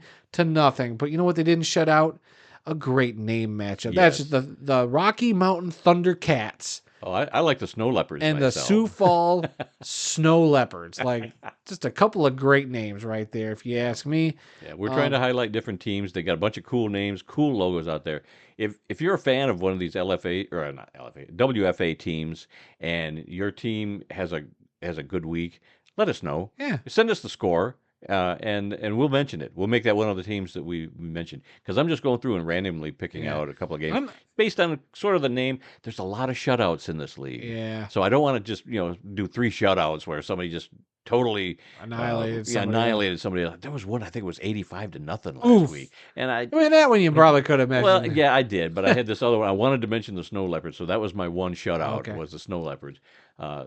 But you know what they didn't shut out? A great name matchup. Yes. That's just the Rocky Mountain Thundercats Oh, I like the Snow Leopards and myself. the Sioux Fall Snow Leopards. Like, just a couple of great names right there, if you ask me. Yeah, we're trying to highlight different teams. They got a bunch of cool names, cool logos out there. If you're a fan of one of these LFA or not LFA, WFA teams, and your team has a good week, let us know. Yeah. Send us the score, and we'll mention it. We'll make that one of the teams that we mentioned. Because I'm just going through and randomly picking out a couple of games based on sort of the name. There's a lot of shutouts in this league. Yeah. So I don't want to just do 3 shutouts where somebody just totally Annihilated somebody. There was one I think it was 85-0 last Oof. week, and I mean, that one you probably could have mentioned. well, yeah, I did, but I had this other one. I wanted to mention the Snow Leopards, so that was my one shutout. Okay. Was the Snow Leopards.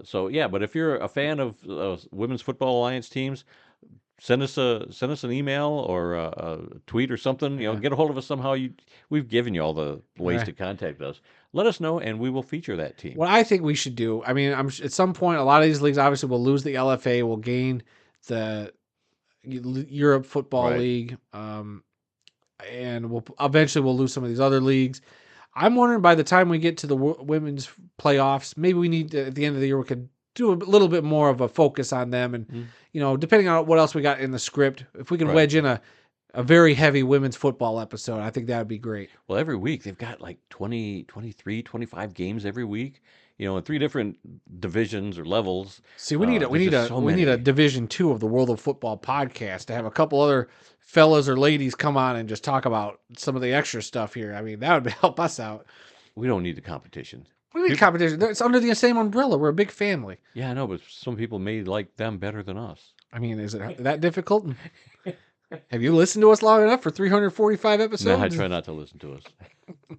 So yeah, but if you're a fan of Women's Football Alliance teams, send us an email or a tweet or something. Get a hold of us somehow. We've given you all the ways to contact us. Let us know, and we will feature that team. What I think we should do, I mean, at some point, a lot of these leagues obviously will lose the LFA, will gain the Europe Football League, and we'll eventually lose some of these other leagues. I'm wondering by the time we get to the women's playoffs, maybe we need to, at the end of the year, we could do a little bit more of a focus on them, and depending on what else we got in the script, if we can wedge in a very heavy women's football episode, I think that would be great. Well, every week they've got like 20, 23, 25 games every week, in 3 different divisions or levels. See, we need a Division 2 of the World of Football podcast to have a couple other fellas or ladies come on and just talk about some of the extra stuff here. I mean, that would help us out. We don't need the competition. We need competition. It's under the same umbrella. We're a big family. Yeah, I know, but some people may like them better than us. I mean, is it that difficult? Have you listened to us long enough for 345 episodes? No, I try not to listen to us.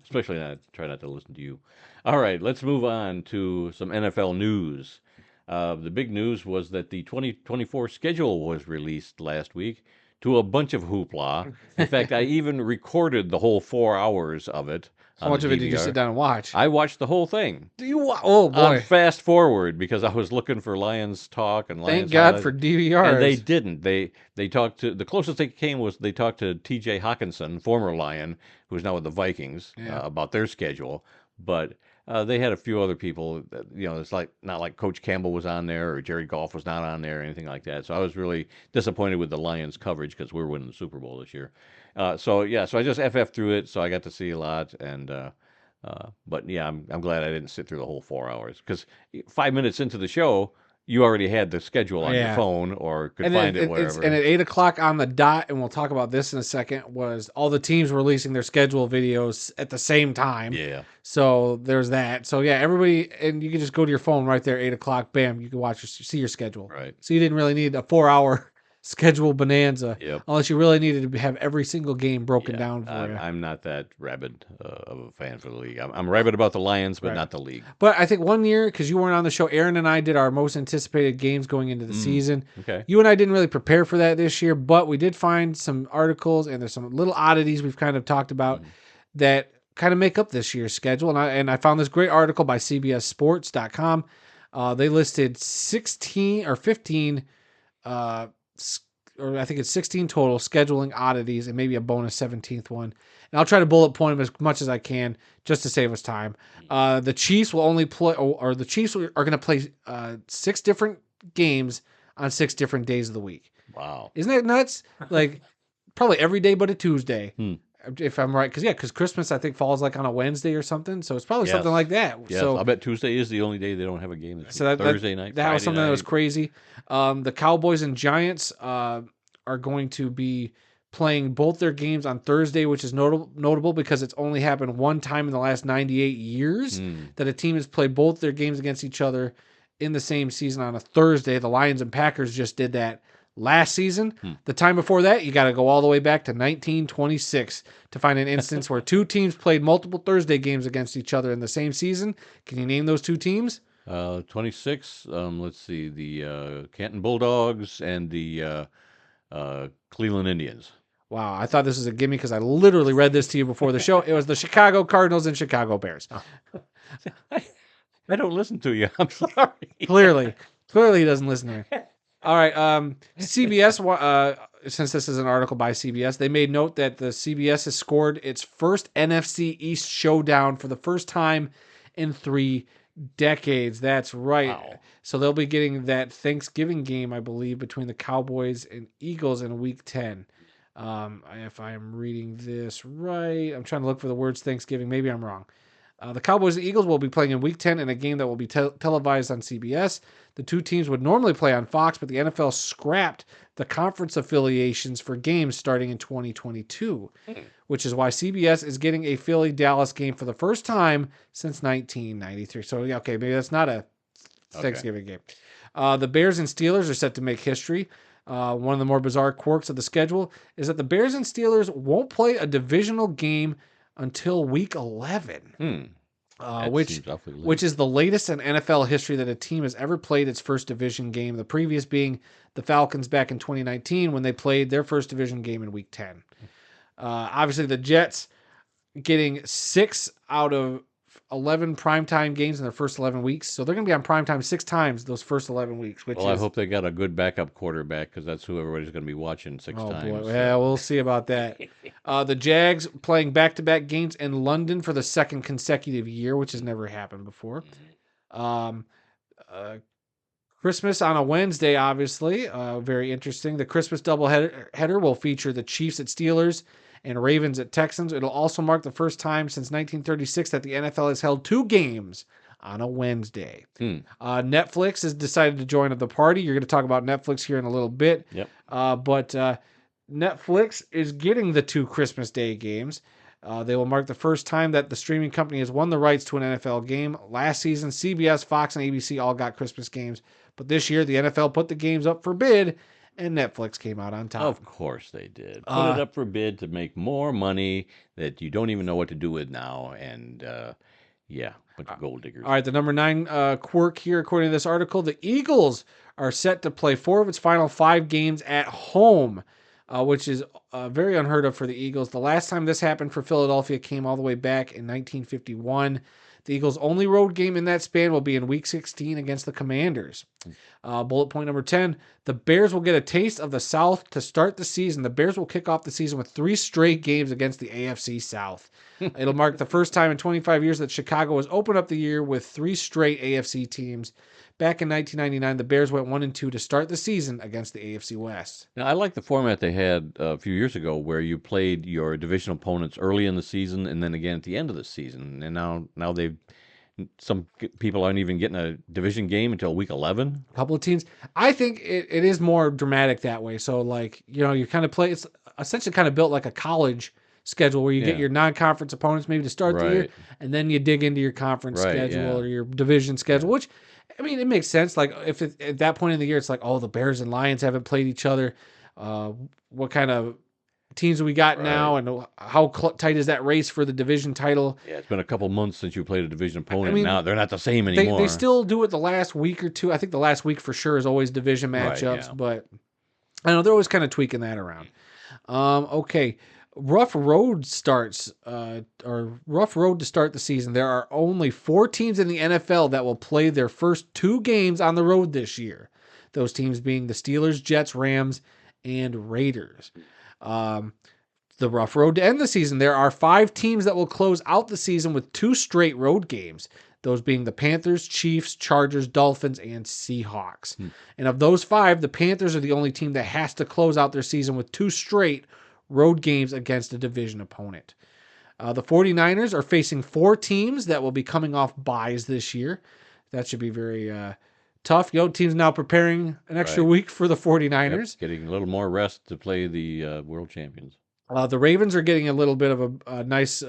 Especially try not to listen to you. All right, let's move on to some NFL news. The big news was that the 2024 schedule was released last week to a bunch of hoopla. In fact, I even recorded the whole 4 hours of it. How much of it did you sit down and watch? I watched the whole thing. Do you? Oh boy! On fast forward because I was looking for Lions talk and Lions. Thank God for DVRs. And they didn't. They talked to the closest they came was they talked to T.J. Hawkinson, former Lion, who's now with the Vikings, about their schedule. But they had a few other people. It's not like Coach Campbell was on there or Jared Goff was not on there or anything like that. So I was really disappointed with the Lions coverage because we're winning the Super Bowl this year. So I just FF through it, so I got to see a lot, and but yeah, I'm glad I didn't sit through the whole 4 hours because 5 minutes into the show, you already had the schedule on your phone or could find it wherever. And at 8:00 on the dot, and we'll talk about this in a second, was all the teams releasing their schedule videos at the same time. Yeah. So there's that. So yeah, everybody, and you can just go to your phone right there, 8:00, bam, you can see your schedule. Right. So you didn't really need a 4-hour schedule bonanza, Yep. unless you really needed to have every single game broken down for you. I'm not that rabid of a fan for the league. I'm rabid about the Lions, but not the league. But I think one year, because you weren't on the show, Aaron and I did our most anticipated games going into the season. Okay. You and I didn't really prepare for that this year, but we did find some articles, and there's some little oddities we've kind of talked about that kind of make up this year's schedule. And I found this great article by CBSSports.com. They listed 16 or 15 or I think it's 16 total scheduling oddities and maybe a bonus 17th one. And I'll try to bullet point them as much as I can just to save us time. The Chiefs will only play, or the Chiefs are going to play 6 different games on 6 different days of the week. Wow. Isn't that nuts? Like probably every day but a Tuesday. If I'm right, because Christmas I think falls like on a Wednesday or something, so it's probably something like that. Yes, so I bet Tuesday is the only day they don't have a game. So Thursday night, that was something that was crazy. The Cowboys and Giants are going to be playing both their games on Thursday, which is notable because it's only happened one time in the last 98 years that a team has played both their games against each other in the same season on a Thursday. The Lions and Packers just did that last season. The time before that, you got to go all the way back to 1926 to find an instance where 2 teams played multiple Thursday games against each other in the same season. Can you name those 2 teams? 26. Let's see, the Canton Bulldogs and the Cleveland Indians. Wow, I thought this was a gimme because I literally read this to you before the show. It was the Chicago Cardinals and Chicago Bears. I don't listen to you. I'm sorry. Clearly he doesn't listen to me. All right, CBS, since this is an article by CBS, they made note that the CBS has scored its first NFC East showdown for the first time in 3 decades. That's right. Wow. So they'll be getting that Thanksgiving game, I believe, between the Cowboys and Eagles in Week 10. If I am reading this right, I'm trying to look for the words Thanksgiving. Maybe I'm wrong. The Cowboys and Eagles will be playing in Week 10 in a game that will be televised on CBS. The two teams would normally play on Fox, but the NFL scrapped the conference affiliations for games starting in 2022, which is why CBS is getting a Philly-Dallas game for the first time since 1993. So, yeah, okay, maybe that's not a Thanksgiving game. The Bears and Steelers are set to make history. One of the more bizarre quirks of the schedule is that the Bears and Steelers won't play a divisional game until Week 11, which is the latest in NFL history that a team has ever played its first division game. The previous being the Falcons back in 2019 when they played their first division game in Week 10. Obviously, the Jets getting 6 out of 11 primetime games in their first 11 weeks. So they're going to be on primetime 6 times those first 11 weeks. I hope they got a good backup quarterback because that's who everybody's going to be watching 6 times. Boy. So. Yeah, we'll see about that. The Jags playing back-to-back games in London for the second consecutive year, which has never happened before. Christmas on a Wednesday, obviously. Very interesting. The Christmas doubleheader will feature the Chiefs at Steelers and Ravens at Texans. It'll also mark the first time since 1936 that the NFL has held 2 games on a Wednesday. Netflix has decided to join the party. You're going to talk about Netflix here in a little bit. Yep. But Netflix is getting the 2 Christmas Day games. They will mark the first time that the streaming company has won the rights to an NFL game. Last season, CBS, Fox, and ABC all got Christmas games. But this year, the NFL put the games up for bid, and Netflix came out on top. Of course they did. Put it up for bid to make more money that you don't even know what to do with now. And, bunch of gold diggers. All right, the number 9 quirk here, according to this article, the Eagles are set to play 4 of its final 5 games at home, which is very unheard of for the Eagles. The last time this happened for Philadelphia came all the way back in 1951. The Eagles' only road game in that span will be in Week 16 against the Commanders. Bullet point number 10, the Bears will get a taste of the South to start the season. The Bears will kick off the season with 3 straight games against the AFC South. It'll mark the first time in 25 years that Chicago has opened up the year with 3 straight AFC teams. Back in 1999, the Bears went 1-2 to start the season against the AFC West. Now, I like the format they had a few years ago where you played your division opponents early in the season and then again at the end of the season. And now some people aren't even getting a division game until week 11. A couple of teams. I think it is more dramatic that way. So, you kind of play, it's essentially kind of built like a college schedule where you get your non-conference opponents maybe to start the year, and then you dig into your conference schedule or your division schedule, which, I mean, it makes sense. Like, if at that point in the year, it's like, oh, the Bears and Lions haven't played each other. What kind of teams we got now, and how tight is that race for the division title? Yeah, it's been a couple months since you played a division opponent. Now they're not the same anymore. They still do it the last week or two. I think the last week for sure is always division matchups, but I know they're always kind of tweaking that around. Okay. Rough road to start the season. There are only 4 teams in the NFL that will play their first 2 games on the road this year. Those teams being the Steelers, Jets, Rams, and Raiders. The rough road to end the season. There are 5 teams that will close out the season with 2 straight road games. Those being the Panthers, Chiefs, Chargers, Dolphins, and Seahawks. And of those 5, the Panthers are the only team that has to close out their season with 2 straight road games against a division opponent. The 49ers are facing 4 teams that will be coming off byes this year. That should be very tough. Teams now preparing an extra week for the 49ers. Getting a little more rest to play the world champions. The Ravens are getting a little bit of a nice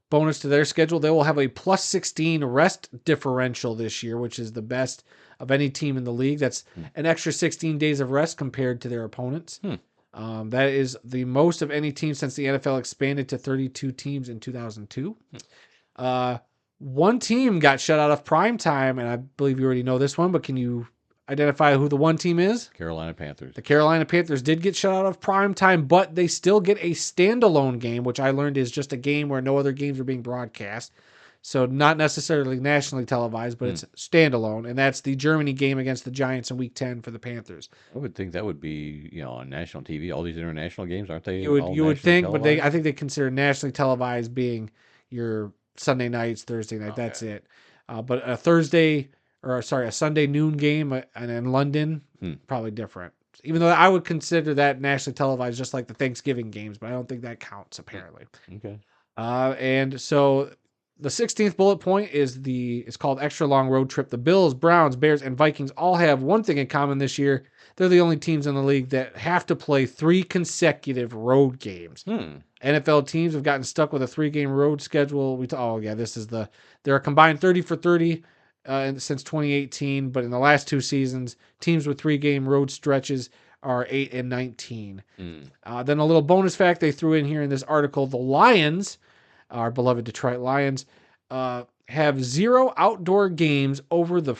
bonus to their schedule. They will have a plus 16 rest differential this year, which is the best of any team in the league. That's an extra 16 days of rest compared to their opponents. That is the most of any team since the NFL expanded to 32 teams in 2002. One team got shut out of prime time, and I believe you already know this one, but can you identify who the one team is? Carolina Panthers. The Carolina Panthers did get shut out of prime time, but they still get a standalone game, which I learned is just a game where no other games are being broadcast. So not necessarily nationally televised, but it's standalone, and that's the Germany game against the Giants in Week 10 for the Panthers. I would think that would be, on national TV. All these international games, aren't they? You would think, televised? But I think they consider nationally televised being your Sunday nights, Thursday night. Okay. That's it. But a Sunday noon game and in London, probably different. Even though I would consider that nationally televised, just like the Thanksgiving games, but I don't think that counts apparently. Okay. And so the 16th bullet point it's called extra long road trip. The Bills, Browns, Bears, and Vikings all have one thing in common this year. They're the only teams in the league that have to play 3 consecutive road games. NFL teams have gotten stuck with a 3-game road schedule. They're a combined 30 for 30 since 2018, but in the last 2 seasons, teams with 3-game road stretches are 8 and 19. Then a little bonus fact they threw in here in this article: the Lions, our beloved Detroit Lions, have 0 outdoor games over the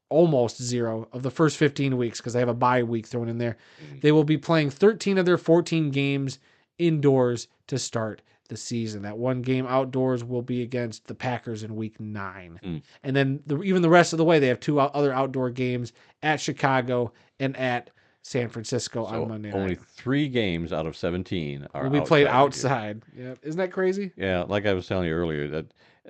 almost 0 of the first 15 weeks because they have a bye week thrown in there. They will be playing 13 of their 14 games indoors to start the season. That 1 game outdoors will be against the Packers in week 9. And then even the rest of the way, they have 2 other outdoor games at Chicago and at San Francisco on Monday night. Only 3 games out of 17 will be played outside. Yeah, isn't that crazy? Yeah, like I was telling you earlier,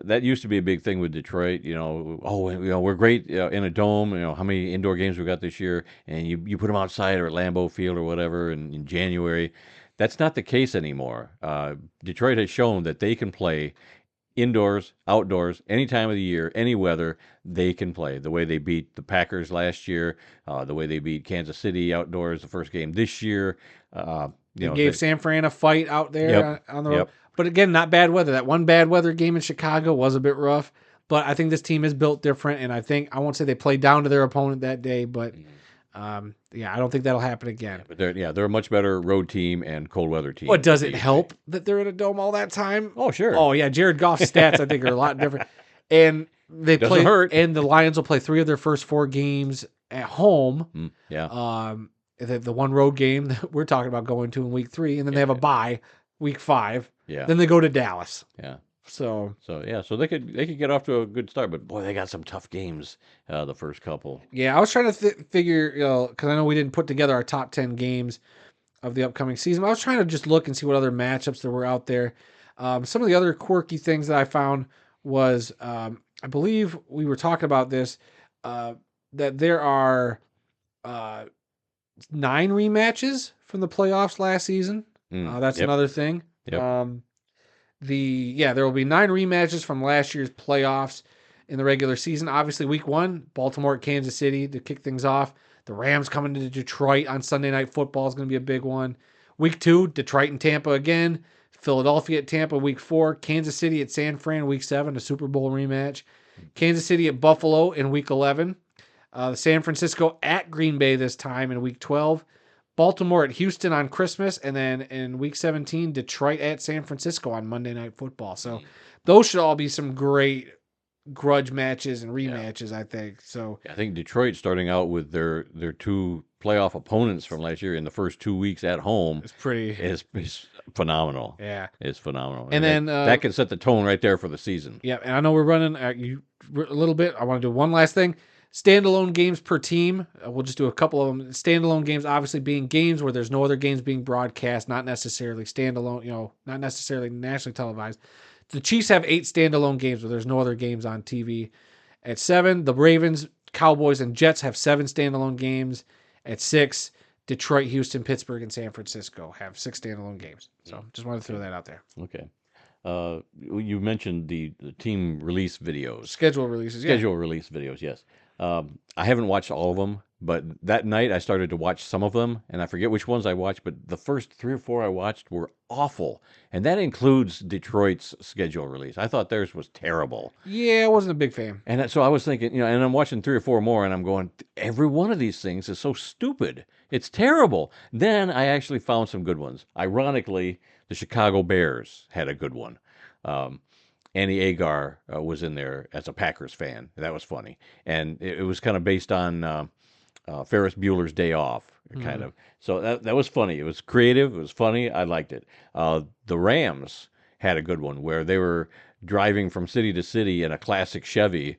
that used to be a big thing with Detroit. We're great in a dome. How many indoor games we got this year, and you put them outside or at Lambeau Field or whatever in January. That's not the case anymore. Detroit has shown that they can play indoors, outdoors, any time of the year, any weather, they can play. The way they beat the Packers last year, the way they beat Kansas City outdoors the first game this year. They gave San Fran a fight out there on the road. But again, not bad weather. That one bad weather game in Chicago was a bit rough. But I think this team is built different, and I won't say they played down to their opponent that day, but I don't think that'll happen again. But they're a much better road team and cold weather team. What does it help that they're in a dome all that time? Oh, sure. Oh yeah, Jared Goff's stats I think are a lot different, and doesn't hurt. And the Lions will play 3 of their first 4 games at home. The one road game that we're talking about going to in week 3, and then they have a bye week 5. Yeah. Then they go to Dallas. Yeah. So they could get off to a good start, but boy, they got some tough games the first couple. Yeah, I was trying to figure, because I know we didn't put together our top 10 games of the upcoming season. I was trying to just look and see what other matchups there were out there. Some of the other quirky things that I found was, I believe we were talking about this, that there are 9 rematches from the playoffs last season. That's another thing. Yep. There will be 9 rematches from last year's playoffs in the regular season. Obviously, week 1, Baltimore at Kansas City to kick things off. The Rams coming to Detroit on Sunday Night Football is going to be a big one. Week 2, Detroit and Tampa again. Philadelphia at Tampa week 4. Kansas City at San Fran week 7, a Super Bowl rematch. Kansas City at Buffalo in week 11. San Francisco at Green Bay this time in week 12. Baltimore at Houston on Christmas, and then in week 17, Detroit at San Francisco on Monday Night Football. So those should all be some great grudge matches and rematches, I think. So I think Detroit starting out with their 2 playoff opponents from last year in the first 2 weeks at home is phenomenal. Yeah, it's phenomenal. And then that can set the tone right there for the season. Yeah, and I know we're running a little bit. I want to do one last thing. Standalone games per team. We'll just do a couple of them. Standalone games, obviously being games where there's no other games being broadcast, not necessarily standalone, not necessarily nationally televised. The Chiefs have 8 standalone games where there's no other games on TV. At 7, the Ravens, Cowboys, and Jets have 7 standalone games. At 6, Detroit, Houston, Pittsburgh, and San Francisco have 6 standalone games. So just wanted to throw that out there. Okay. You mentioned the team release videos. Schedule releases, release videos, yes. I haven't watched all of them, but that night I started to watch some of them, and I forget which ones I watched, but the first 3 or 4 I watched were awful, and that includes Detroit's schedule release. I thought theirs was terrible. Yeah, I wasn't a big fan. And so I was thinking, and I'm watching 3 or 4 more, and I'm going, every one of these things is so stupid. It's terrible. Then I actually found some good ones. Ironically, the Chicago Bears had a good one. Annie Agar was in there as a Packers fan. That was funny. And it was kind of based on Ferris Bueller's Day Off, kind of. So that was funny. It was creative. It was funny. I liked it. The Rams had a good one where they were driving from city to city in a classic Chevy,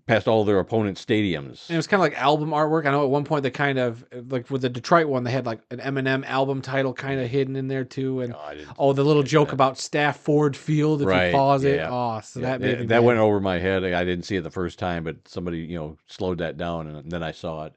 past all their opponents' stadiums. And it was kind of like album artwork. I know at one point they kind of, like with the Detroit one, they had like an Eminem album title kind of hidden in there too. And I didn't the little catch joke that. about Stafford Field if you Right, pause it. yeah. Oh, so Yeah, that made me that mad. went over my head. I didn't see it the first time, but somebody, slowed that down, and then I saw it.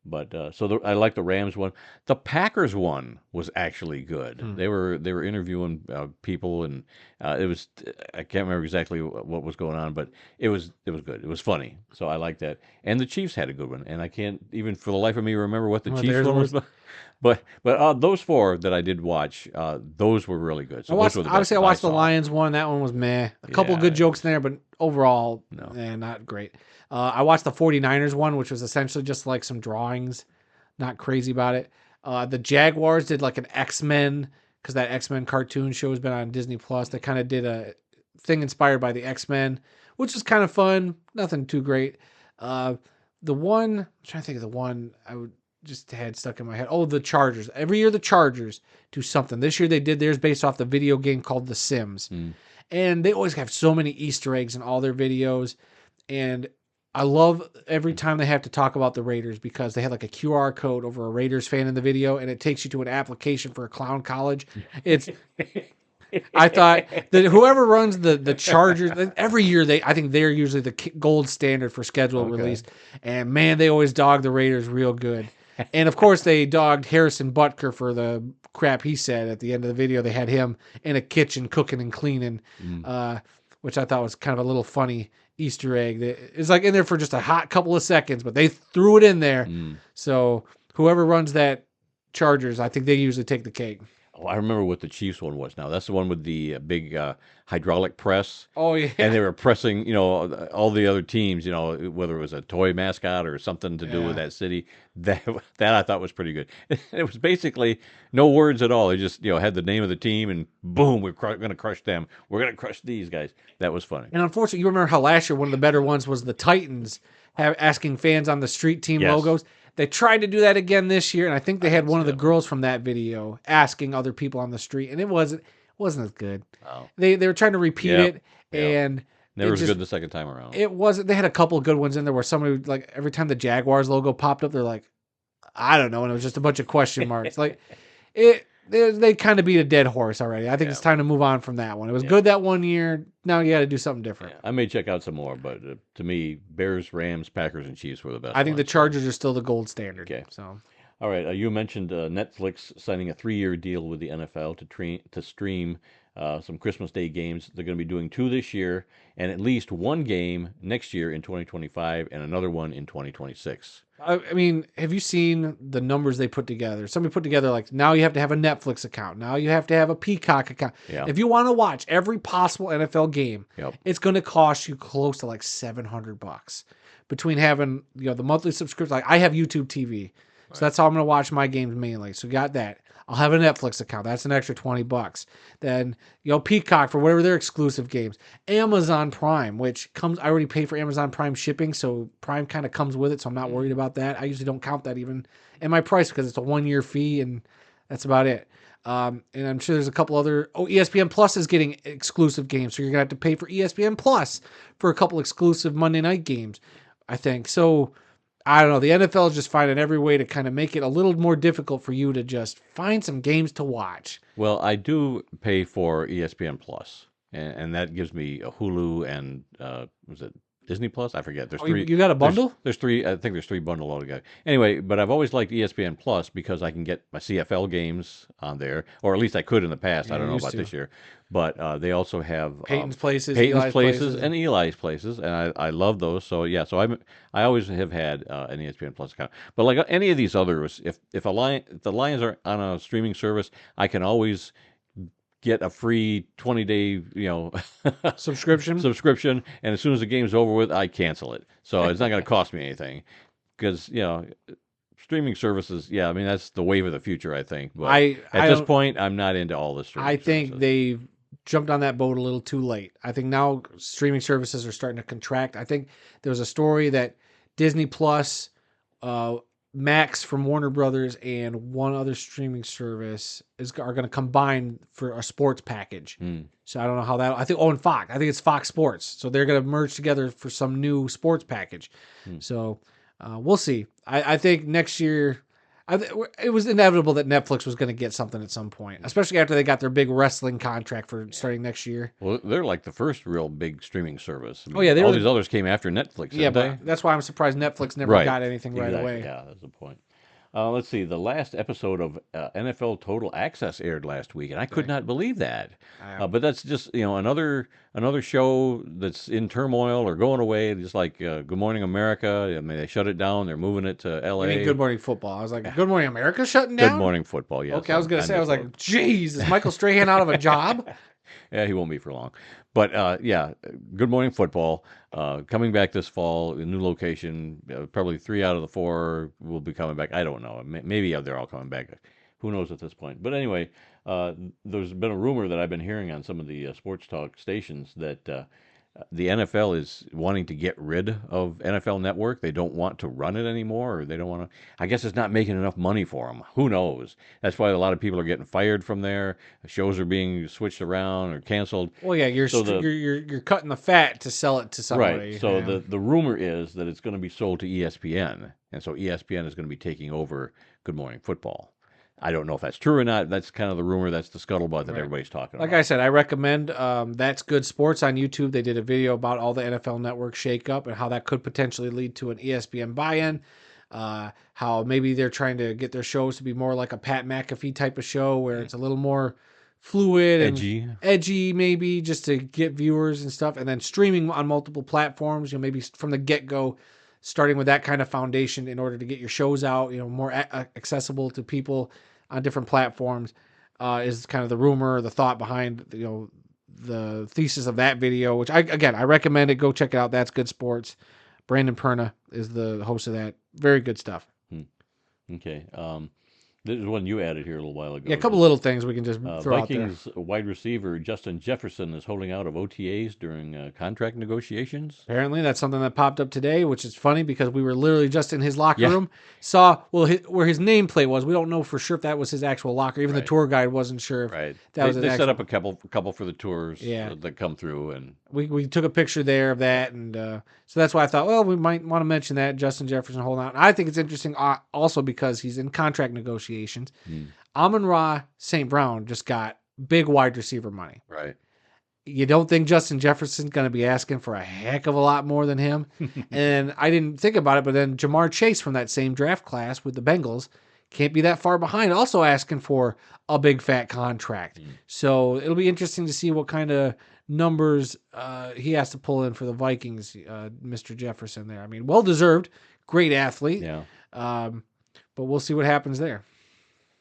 But I like the Rams one. The Packers one was actually good. Hmm. They were interviewing people, and it was I can't remember exactly what was going on, but it was good. It was funny, so I like that. And the Chiefs had a good one, and I can't even for the life of me remember what the Well, Chiefs theirs one was. was. But those four that I did watch, those were really good. So those were the best Obviously, I that I watched the saw. Lions one. That one was meh. A couple Yeah, good jokes in there, but overall, no. not great. I watched the 49ers one, which was essentially just like some drawings. Not crazy about it. The Jaguars did like an X-Men, because that X-Men cartoon show has been on Disney Plus. They kind of did a thing inspired by the X-Men, which was kind of fun. Nothing too great. The one, I'm trying to think of the one I would just had stuck in my head. Oh, the Chargers. Every year the Chargers do something. This year they did theirs based off the video game called The Sims. And they always have so many Easter eggs in all their videos. And I love every time they have to talk about the Raiders because they had like a QR code over a Raiders fan in the video, and it takes you to an application for a clown college. It's I thought that whoever runs the Chargers every year I think they're usually the gold standard for schedule release, and man, they always dog the Raiders real good. And of course, they dogged Harrison Butker for the crap he said at the end of the video. They had him in a kitchen cooking and cleaning, which I thought was kind of a little funny Easter egg. It's like in there for just a hot couple of seconds, but they threw it in there. So whoever runs that Chargers, I think they usually take the cake. Oh, I remember what the Chiefs one was now. That's the one with the big hydraulic press. Oh yeah, And they were pressing, all the other teams, whether it was a toy mascot or something to do with Yeah. that city. That I thought was pretty good. It was basically no words at all. They just, had the name of the team and boom, we're going to crush them. We're going to crush these guys. That was funny. And unfortunately, you remember how last year one of the better ones was the Titans asking fans on the street team Yes. logos. They tried to do that again this year, and I think they had one of the girls from that video asking other people on the street, and it wasn't as good. Wow. They were trying to repeat Yep. it, and Never it was just, good the second time around. It wasn't. They had a couple of good ones in there where somebody like every time the Jaguars logo popped up, they're like, I don't know, and it was just a bunch of question marks. Like they kind of beat a dead horse already. I think it's time to move on from that one. It was good that one year. Now you got to do something different. I may check out some more, but to me, Bears, Rams, Packers, and Chiefs were the best. I think ones. the Chargers are still the gold standard. Okay. So All right, you mentioned Netflix signing a 3-year deal with the NFL to stream some Christmas Day games. They're going to be doing 2 this year, and at least 1 game next year in 2025, and another one in 2026. I mean, have you seen the numbers they put together? Somebody put together like now you have to have a Netflix account. Now you have to have a Peacock account. Yeah. If you want to watch every possible NFL game, Yep. it's going to cost you close to like $700 between having the monthly subscription. Like I have YouTube TV, so that's how I'm going to watch my games mainly. So got that. I'll have a Netflix account. That's an extra $20. Then Peacock for whatever their exclusive games. Amazon Prime, which comes. I already pay for Amazon Prime shipping, so Prime kind of comes with it. So I'm not worried about that. I usually don't count that even in my price because it's a 1-year fee, and that's about it. And I'm sure there's a couple other. Oh, ESPN Plus is getting exclusive games, so you're gonna have to pay for ESPN Plus for a couple exclusive Monday night games, I think. So I don't know. The NFL is just finding every way to kind of make it a little more difficult for you to just find some games to watch. Well, I do pay for ESPN Plus, and that gives me a Hulu and was it Disney Plus? I forget. There's 3. You got a bundle? There's 3. I think there's 3 bundled altogether. Anyway, but I've always liked ESPN Plus because I can get my CFL games on there, or at least I could in the past. I don't know about this year, but they also have Peyton's Places, Peyton's Eli's Places, and Eli's Places, and I love those. So yeah, so I always have had an ESPN Plus account. But like any of these others, if the Lions are on a streaming service, I can always get a free 20-day, subscription. and as soon as the game's over with, I cancel it. So it's not going to cost me anything because streaming services. Yeah, I mean that's the wave of the future, I think. But at this point, I'm not into all this streaming. I think services. they've jumped on that boat a little too late. I think now streaming services are starting to contract. I think there was a story that Disney Plus Max from Warner Brothers and one other streaming service are going to combine for a sports package. So I don't know how that. I think and Fox. I think it's Fox Sports. So they're going to merge together for some new sports package. So we'll see. I think next year. It was inevitable that Netflix was going to get something at some point, especially after they got their big wrestling contract for starting next year. Well, they're like the first real big streaming service. I mean, Oh yeah, all these others came after Netflix. Yeah, didn't but that's why I'm surprised Netflix never got anything right away. Yeah, that's the point. Let's see. The last episode of NFL Total Access aired last week, and I could not believe that. But that's just another show that's in turmoil or going away, just like Good Morning America. I mean, they shut it down. They're moving it to L.A. I mean, Good Morning Football. I was like, Good Morning America shutting down? Good Morning Football, yes. Okay, I was going to say, I was like, geez, is Michael Strahan out of a job? Yeah, he won't be for long. But yeah, Good Morning Football coming back this fall, a new location. Probably 3 out of the 4 will be coming back. I don't know. Maybe they're all coming back. Who knows at this point? But anyway, there's been a rumor that I've been hearing on some of the sports talk stations that the NFL is wanting to get rid of NFL Network. They don't want to run it anymore, or they don't want to. I guess it's not making enough money for them. Who knows? That's why a lot of people are getting fired from there. Shows are being switched around or canceled. Well, yeah, you're cutting the fat to sell it to somebody. Right. So the rumor is that it's going to be sold to ESPN, and so ESPN is going to be taking over Good Morning Football. I don't know if that's true or not. That's kind of the rumor. That's the scuttlebutt that everybody's talking about. Like I said, I recommend That's Good Sports on YouTube. They did a video about all the NFL Network shakeup and how that could potentially lead to an ESPN buy-in. How maybe they're trying to get their shows to be more like a Pat McAfee type of show where it's a little more fluid and edgy, maybe just to get viewers and stuff. And then streaming on multiple platforms, maybe from the get-go, starting with that kind of foundation in order to get your shows out, more accessible to people on different platforms, is kind of the rumor, the thought behind, the thesis of that video, which I recommend it. Go check it out. That's Good Sports. Brandon Perna is the host of that. Very good stuff. Okay. This is one you added here a little while ago. Yeah, a couple little things we can just throw Vikings out there. wide receiver Justin Jefferson is holding out of OTAs during contract negotiations. Apparently, that's something that popped up today, which is funny because we were literally just in his locker room, saw where his nameplate was. We don't know for sure if that was his actual locker. Even the tour guide wasn't sure if that was his They set up a couple for the tours that come through, and we took a picture there of that, and so that's why I thought, well, we might want to mention that Justin Jefferson holding out. And I think it's interesting also because he's in contract negotiations. Amon-Ra St. Brown just got big wide receiver money. Right. You don't think Justin Jefferson's going to be asking for a heck of a lot more than him? And I didn't think about it, but then Jamar Chase from that same draft class with the Bengals can't be that far behind, also asking for a big fat contract. So it'll be interesting to see what kind of numbers he has to pull in for the Vikings, Mr. Jefferson there. I mean, well-deserved, great athlete. Yeah. But we'll see what happens there.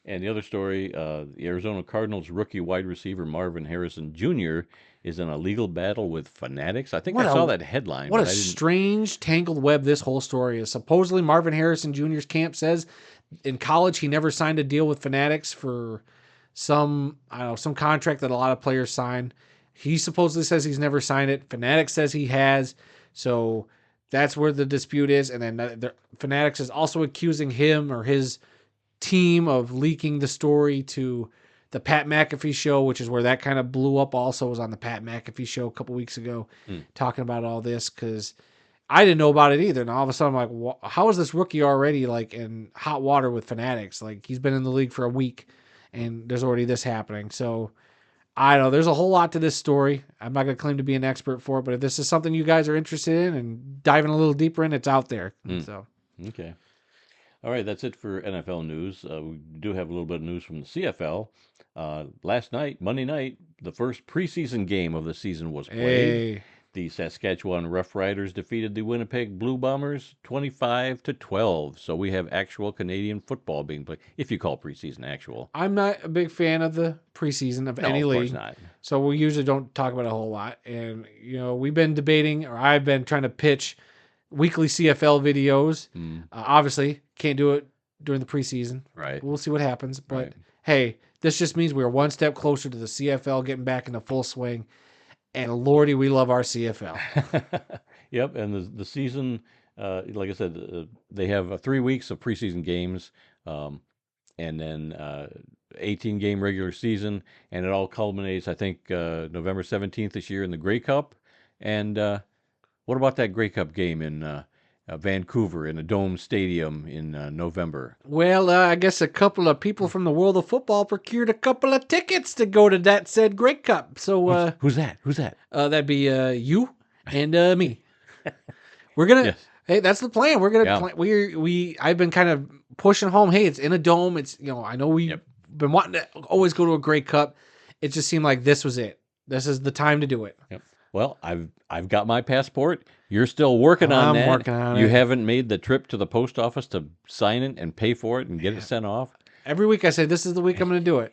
And the other story, the Arizona Cardinals rookie wide receiver Marvin Harrison Jr. is in a legal battle with Fanatics. I think I saw that headline. What a strange, tangled web this whole story is. Supposedly, Marvin Harrison Jr.'s camp says in college he never signed a deal with Fanatics for some contract that a lot of players sign. He supposedly says he's never signed it. Fanatics says he has. So that's where the dispute is. And then Fanatics is also accusing him or his team of leaking the story to the Pat McAfee show, which is where that kind of blew up. Also was on the Pat McAfee show a couple weeks ago, talking about all this, because I didn't know about it either. And all of a sudden I'm like, how is this rookie already like in hot water with Fanatics? Like he's been in the league for a week and there's already this happening. So I don't know. There's a whole lot to this story. I'm not going to claim to be an expert for it, but if this is something you guys are interested in and diving a little deeper in, it's out there. So okay. All right, that's it for NFL news. We do have a little bit of news from the CFL. Last night, Monday night, the first preseason game of the season was played. Hey. The Saskatchewan Roughriders defeated the Winnipeg Blue Bombers 25-12. So we have actual Canadian football being played, if you call preseason actual. I'm not a big fan of the preseason of any league. No, of course not. So we usually don't talk about it a whole lot. And, we've been debating, or I've been trying to pitch weekly CFL videos. Obviously, can't do it during the preseason. Right. We'll see what happens. But, hey, this just means we're one step closer to the CFL getting back into full swing. And Lordy, we love our CFL. Yep, and the season like I said, they have 3 weeks of preseason games, um, and then 18 game regular season, and it all culminates, I think, November 17th this year in the Grey Cup. And what about that Grey Cup game in Vancouver in a dome stadium in November? Well, I guess a couple of people from the world of football procured a couple of tickets to go to that said Grey Cup. So Who's that? Who's that? that'd be you and me. We're gonna. Yes. Hey, that's the plan. We're gonna Yeah. plan. I've been kind of pushing home. Hey, it's in a dome. It's I know we've Yep. been wanting to always go to a Grey Cup. It just seemed like this was it. This is the time to do it. Yep. Well, I've got my passport. You're still working on I'm that. working on You it. haven't made the trip to the post office to sign it and pay for it and get Yeah. it sent off. Every week I say this is the week I'm going to do it,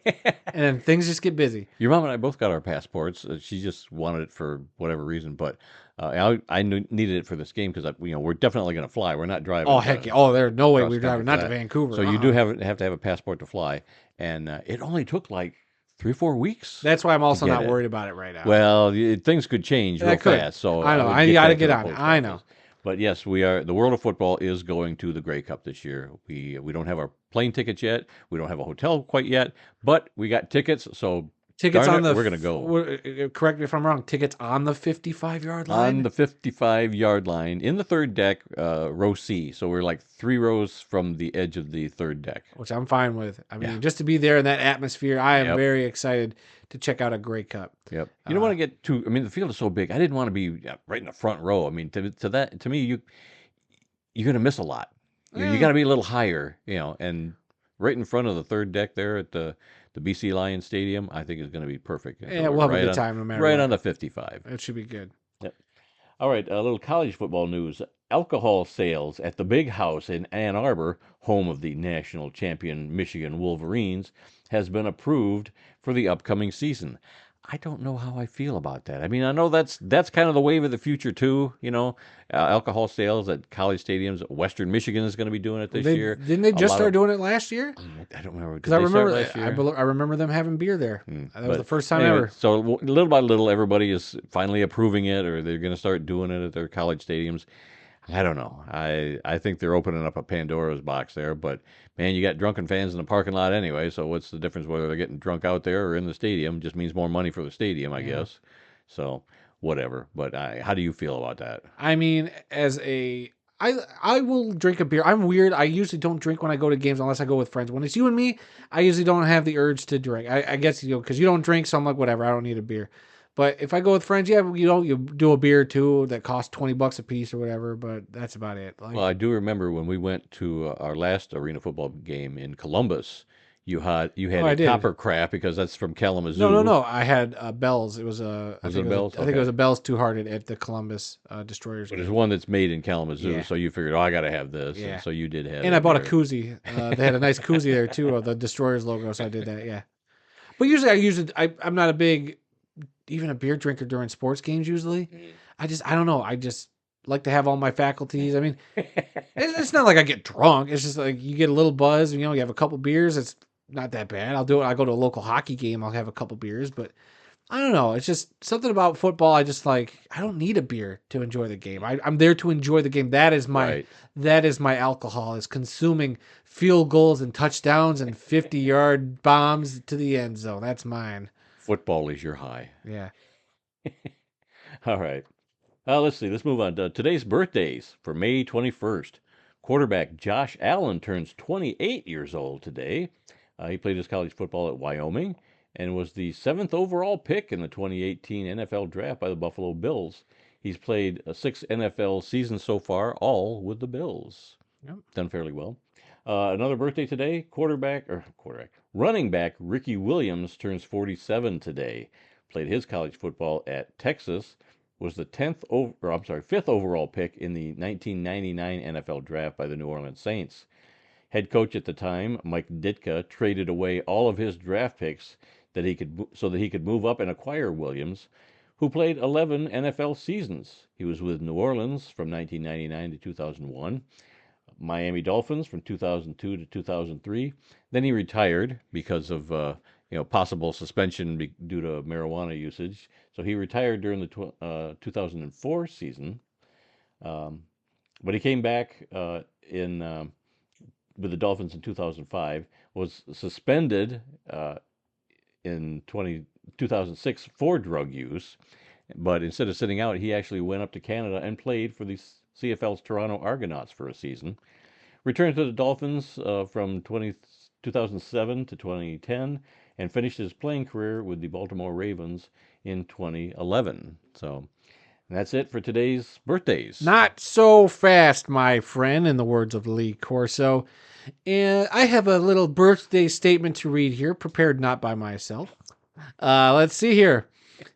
and then things just get busy. Your mom and I both got our passports. She just wanted it for whatever reason, but needed it for this game because we're definitely going to fly. We're not driving. Oh heck yeah! Oh, there's no way cross we're driving country not to flat. Vancouver. So you do have to have a passport to fly, and it only took like 3-4 weeks. That's why I'm also get not it. worried about it right now. Well, things could change That real could. fast. So I know. would I gotta that to get the on it. post I know. office. But yes, we are. The world of football is going to the Grey Cup this year. We don't have our plane tickets yet. We don't have a hotel quite yet, but we got tickets. So Tickets darn on it, the. we're gonna go. Correct me if I'm wrong. Tickets on the 55-yard line. On the 55-yard line in the third deck, row C. So we're like 3 rows from the edge of the third deck. Which I'm fine with. I mean, Yeah. just to be there in that atmosphere, I am Yep. very excited to check out a Grey Cup. Yep. You don't want to get too. I mean, the field is so big. I didn't want to be right in the front row. I mean, to me, you're gonna miss a lot. You got to be a little higher, and right in front of the third deck there at the BC Lions Stadium, I think is going to be perfect. Yeah, we'll have a good time no matter right what. on the 55. It should be good. Yep. All right, a little college football news. Alcohol sales at the Big House in Ann Arbor, home of the national champion Michigan Wolverines, has been approved for the upcoming season. I don't know how I feel about that. I mean, I know that's kind of the wave of the future too. Alcohol sales at college stadiums. Western Michigan is going to be doing it this year. Didn't they just start doing it last year? I don't remember. Because I remember last year? I remember them having beer there. That was But the first time anyway, ever. So little by little, everybody is finally approving it, or they're going to start doing it at their college stadiums. I don't know. I think they're opening up a Pandora's box there, but man, you got drunken fans in the parking lot anyway. So what's the difference whether they're getting drunk out there or in the stadium? Just means more money for the stadium, I guess. So whatever. But how do you feel about that? I mean, I will drink a beer. I'm weird. I usually don't drink when I go to games unless I go with friends. When it's you and me, I usually don't have the urge to drink. I guess because you don't drink, so I'm like, whatever. I don't need a beer. But if I go with friends, yeah, you do a beer too that costs $20 a piece or whatever. But that's about it. Like, Well, I do remember when we went to our last arena football game in Columbus. You had I a did. copper crap because that's from Kalamazoo. No. I had Bell's. It was a. Was it Bell's? I think it Okay. was a Bell's Two Hearted at the Columbus Destroyers. But game. it's one that's made in Kalamazoo, Yeah. so you figured, I got to have this. Yeah. And so you did have And it I bought a there. koozie. They had a nice koozie there too, of the Destroyers logo. So I did that. Yeah. But usually I'm not a big, even a beer drinker during sports games. Usually, I don't know. I just like to have all my faculties. I mean, it's not like I get drunk. It's just like you get a little buzz. You have a couple beers. It's not that bad. I'll do it. I go to a local hockey game. I'll have a couple beers, but I don't know. It's just something about football. I don't need a beer to enjoy the game. I'm there to enjoy the game. That is my alcohol, is consuming field goals and touchdowns and 50-yard bombs to the end zone. That's mine. Football is your high. Yeah. All right. Let's see. Let's move on to today's birthdays for May 21st. Quarterback Josh Allen turns 28 years old today. He played his college football at Wyoming and was the 7th overall pick in the 2018 NFL Draft by the Buffalo Bills. He's played 6 NFL seasons so far, all with the Bills. Yep. Done fairly well. Another birthday today, running back Ricky Williams turns 47 today. Played his college football at Texas. Was the 5th overall pick in the 1999 NFL Draft by the New Orleans Saints. Head coach at the time, Mike Ditka, traded away all of his draft picks so that he could move up and acquire Williams, who played 11 NFL seasons. He was with New Orleans from 1999 to 2001, Miami Dolphins from 2002 to 2003. Then he retired because of possible suspension due to marijuana usage. So he retired during the 2004 season. But he came back in with the Dolphins in 2005, was suspended in 2006 for drug use. But instead of sitting out, he actually went up to Canada and played for the CFL's Toronto Argonauts for a season. Returned to the Dolphins from 2007 to 2010 and finished his playing career with the Baltimore Ravens in 2011. So that's it for today's birthdays. Not so fast, my friend, in the words of Lee Corso. And I have a little birthday statement to read here, prepared not by myself. Let's see here.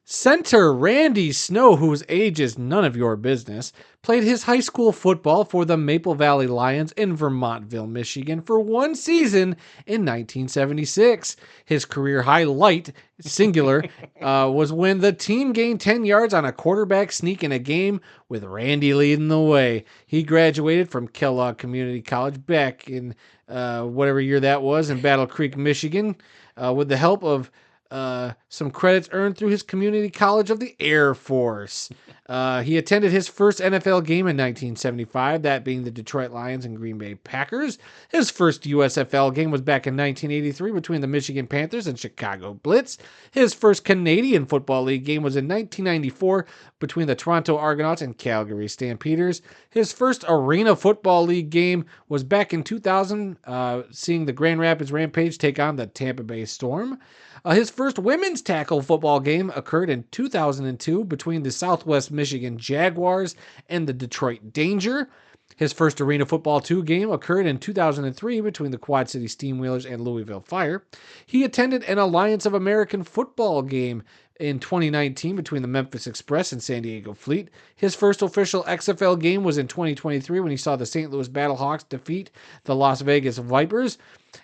Center Randy Snow, whose age is none of your business, played his high school football for the Maple Valley Lions in Vermontville, Michigan for one season in 1976. His career highlight, singular, was when the team gained 10 yards on a quarterback sneak in a game with Randy leading the way. He graduated from Kellogg Community College back in whatever year that was in Battle Creek, Michigan, with the help of some credits earned through his community college of the Air Force. He attended his first NFL game in 1975, that being the Detroit Lions and Green Bay Packers. His first USFL game was back in 1983 between the Michigan Panthers and Chicago Blitz. His first Canadian Football League game was in 1994 between the Toronto Argonauts and Calgary Stampeders. His first Arena Football League game was back in 2000, seeing the Grand Rapids Rampage take on the Tampa Bay Storm. His first women's tackle football game occurred in 2002 between the Southwest Michigan Jaguars and the Detroit Danger. His first Arena Football 2 game occurred in 2003 between the Quad City Steamwheelers and Louisville Fire. He attended an Alliance of American Football game in 2019 between the Memphis Express and San Diego Fleet. His first official XFL game was in 2023 when he saw the St. Louis Battlehawks defeat the Las Vegas Vipers.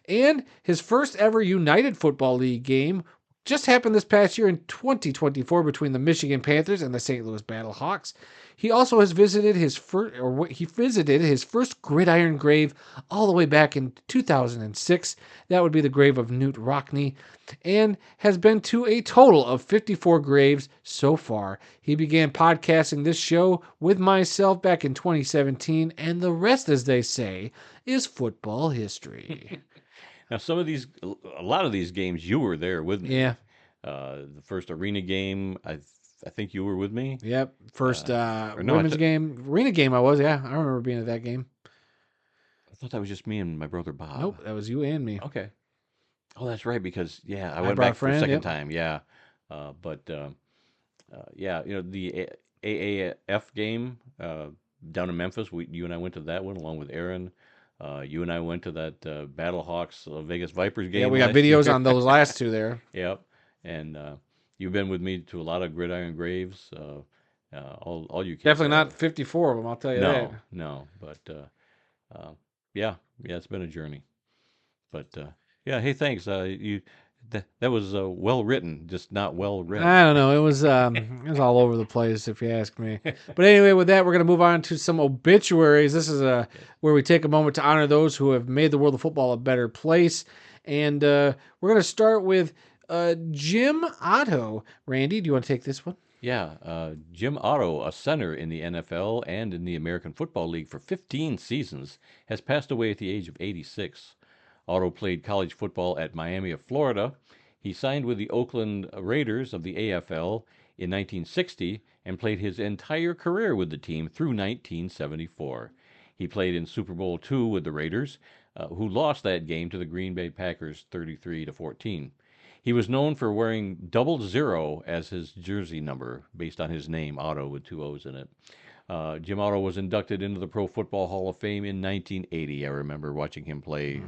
And his first ever United Football League game just happened this past year in 2024 between the Michigan Panthers and the St. Louis Battlehawks. He also has visited his first gridiron grave all the way back in 2006. That would be the grave of Newt Rockney, and has been to a total of 54 graves so far. He began podcasting this show with myself back in 2017, and the rest, as they say, is football history. Now, a lot of these games, you were there with me. Yeah. The first arena game, I think you were with me. Yep. First women's game, arena game I was, yeah. I remember being at that game. I thought that was just me and my brother Bob. Nope, that was you and me. Okay. Oh, that's right, because, I went back for a second time, yeah. Yeah, the AAF game down in Memphis, you and I went to that one along with Aaron. You and I went to that Battlehawks Vegas Vipers game. Yeah, we got videos on those last two there. Yep. And you've been with me to a lot of gridiron graves. All you kids. Definitely not 54 of them, I'll tell you that. No. But yeah, it's been a journey. But hey, thanks. That was well written, just not well read. I don't know. It was all over the place, if you ask me. But anyway, with that, we're going to move on to some obituaries. This is where we take a moment to honor those who have made the world of football a better place. And we're going to start with Jim Otto. Randy, do you want to take this one? Yeah, Jim Otto, a center in the NFL and in the American Football League for 15 seasons, has passed away at the age of 86. Otto played college football at Miami of Florida. He signed with the Oakland Raiders of the AFL in 1960 and played his entire career with the team through 1974. He played in Super Bowl II with the Raiders, who lost that game to the Green Bay Packers 33-14. He was known for wearing 00 as his jersey number, based on his name, Otto, with two O's in it. Jim Otto was inducted into the Pro Football Hall of Fame in 1980. I remember watching him play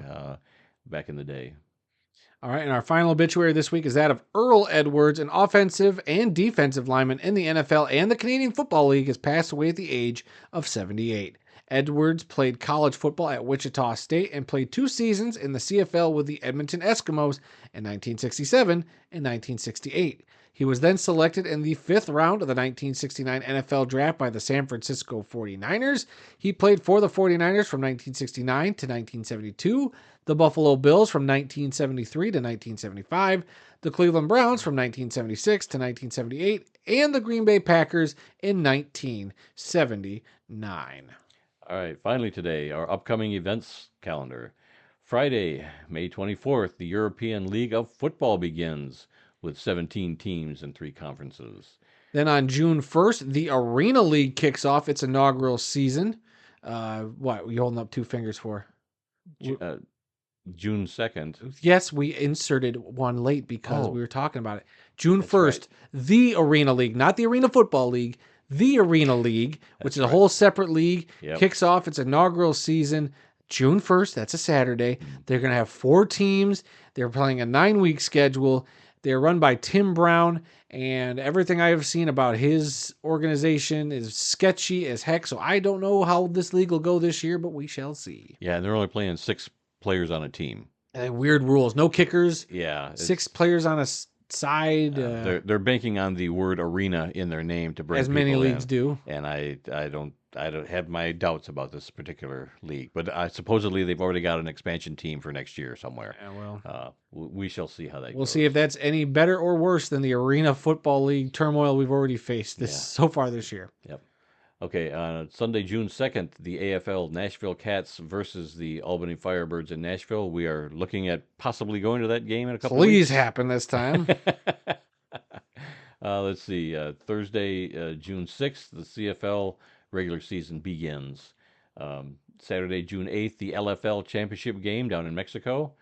back in the day. All right, and our final obituary this week is that of Earl Edwards, an offensive and defensive lineman in the NFL and the Canadian Football League, has passed away at the age of 78. Edwards played college football at Wichita State and played 2 seasons in the CFL with the Edmonton Eskimos in 1967 and 1968. He was then selected in the 5th round of the 1969 NFL Draft by the San Francisco 49ers. He played for the 49ers from 1969 to 1972, the Buffalo Bills from 1973 to 1975, the Cleveland Browns from 1976 to 1978, and the Green Bay Packers in 1979. All right, finally today, our upcoming events calendar. Friday, May 24th, the European League of Football begins with 17 teams and 3 conferences. Then on June 1st, the Arena League kicks off its inaugural season. What? You holding up 2 fingers for? June 2nd. Yes, we inserted one late because we were talking about it. June That's 1st, right. the Arena League, not the Arena Football League, the Arena League, which is a whole separate league, kicks off its inaugural season June 1st. That's a Saturday. They're going to have 4 teams. They're playing a 9-week schedule. They're run by Tim Brown, and everything I have seen about his organization is sketchy as heck. So I don't know how this league will go this year, but we shall see. Yeah, and they're only playing 6 players on a team. And weird rules. No kickers. Yeah. 6 players on a side. They're banking on the word arena in their name to bring as many people leagues in. do. And I don't have my doubts about this particular league, but supposedly they've already got an expansion team for next year somewhere. Yeah, well, we shall see how that goes. We'll see if that's any better or worse than the Arena Football League turmoil we've already faced so far this year. Yep. Okay, on Sunday, June 2nd, the AFL Nashville Cats versus the Albany Firebirds in Nashville. We are looking at possibly going to that game in a couple Please weeks. happen this time. Let's see. Thursday, June 6th, the CFL regular season begins. Saturday, June 8th, the LFL championship game down in Mexico.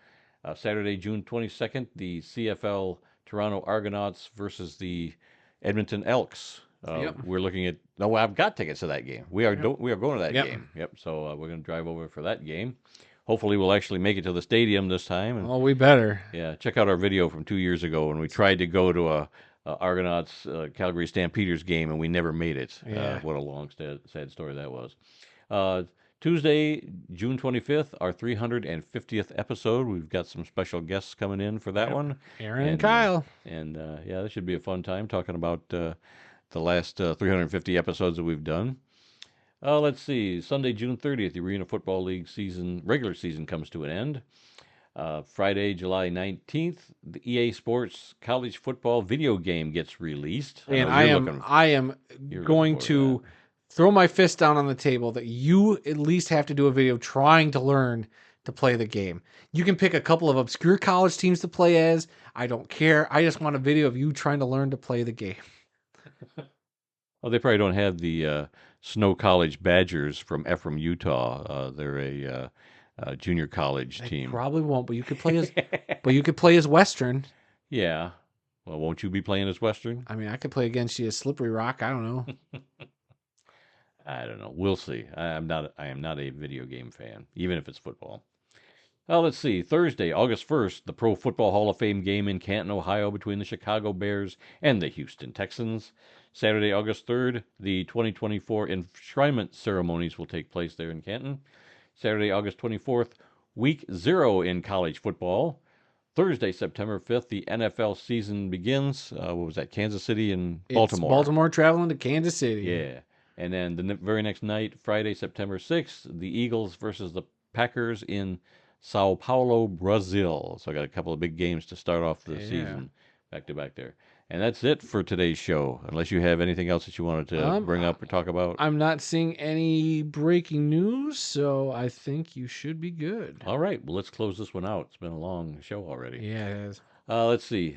Saturday, June 22nd, the CFL Toronto Argonauts versus the Edmonton Elks. We're looking at. No, I've got tickets to that game. We are we are going to that game. Yep. So we're going to drive over for that game. Hopefully, we'll actually make it to the stadium this time. And, we better. Yeah, check out our video from 2 years ago when we tried to go to a Argonauts Calgary Stampeders game and we never made it. Yeah. What a long, sad story that was. Tuesday, June 25th, our 350th episode. We've got some special guests coming in for that one. Aaron and Kyle. Yeah, this should be a fun time talking about the last 350 episodes that we've done. Let's see. Sunday, June 30th, the Arena Football League regular season comes to an end. Friday, July 19th, the EA Sports college football video game gets released. And I am going to throw my fist down on the table that you at least have to do a video trying to learn to play the game. You can pick a couple of obscure college teams to play as. I don't care. I just want a video of you trying to learn to play the game. Well, they probably don't have the Snow College Badgers from Ephraim, Utah. They're a junior college team. Probably won't, but you could play as Western. Yeah. Well, won't you be playing as Western? I mean, I could play against you as Slippery Rock. I don't know. I don't know. We'll see. I am not a video game fan, even if it's football. Let's see. Thursday, August 1st, the Pro Football Hall of Fame game in Canton, Ohio between the Chicago Bears and the Houston Texans. Saturday, August 3rd, the 2024 enshrinement ceremonies will take place there in Canton. Saturday, August 24th, week 0 in college football. Thursday, September 5th, the NFL season begins. What was that? Kansas City and Baltimore. Baltimore traveling to Kansas City. Yeah. And then the very next night, Friday, September 6th, the Eagles versus the Packers in Sao Paulo, Brazil. So I got a couple of big games to start off the season back to back there. And that's it for today's show, unless you have anything else that you wanted to bring up or talk about. I'm not seeing any breaking news, so I think you should be good. All right. Well, let's close this one out. It's been a long show already. Yeah, it is. Let's see.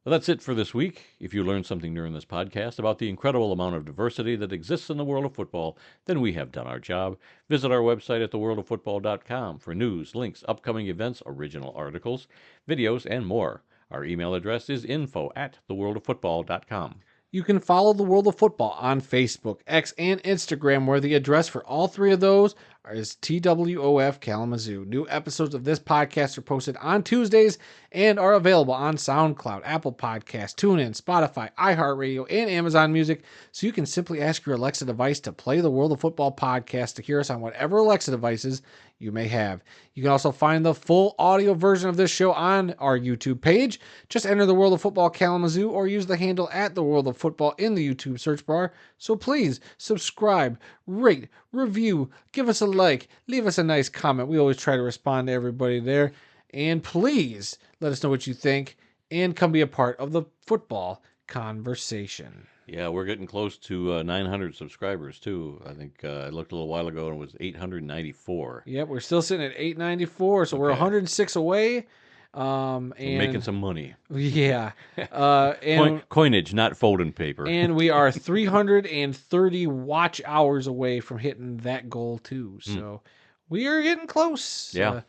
Well, that's it for this week. If you learned something during this podcast about the incredible amount of diversity that exists in the world of football, then we have done our job. Visit our website at theworldoffootball.com for news, links, upcoming events, original articles, videos, and more. Our email address is info@theworldoffootball.com. You can follow The World of Football on Facebook, X, and Instagram, where the address for all 3 of those is TWOF Kalamazoo. New episodes of this podcast are posted on Tuesdays and are available on SoundCloud, Apple Podcasts, TuneIn, Spotify, iHeartRadio, and Amazon Music. So you can simply ask your Alexa device to play the World of Football podcast to hear us on whatever Alexa devices you may have. You can also find the full audio version of this show on our YouTube page. Just enter the World of Football Kalamazoo or use the handle at the World of Football in the YouTube search bar. So please subscribe, rate, review, give us a like, leave us a nice comment. We always try to respond to everybody there. And please let us know what you think and come be a part of the football conversation. Yeah, we're getting close to 900 subscribers too. I think I looked a little while ago and it was 894. Yep, we're still sitting at 894, so we're Okay. 106 away. We're making some money. Yeah, and Coinage, not folding paper. and we are 330 watch hours away from hitting that goal too. So we are getting close. Yeah.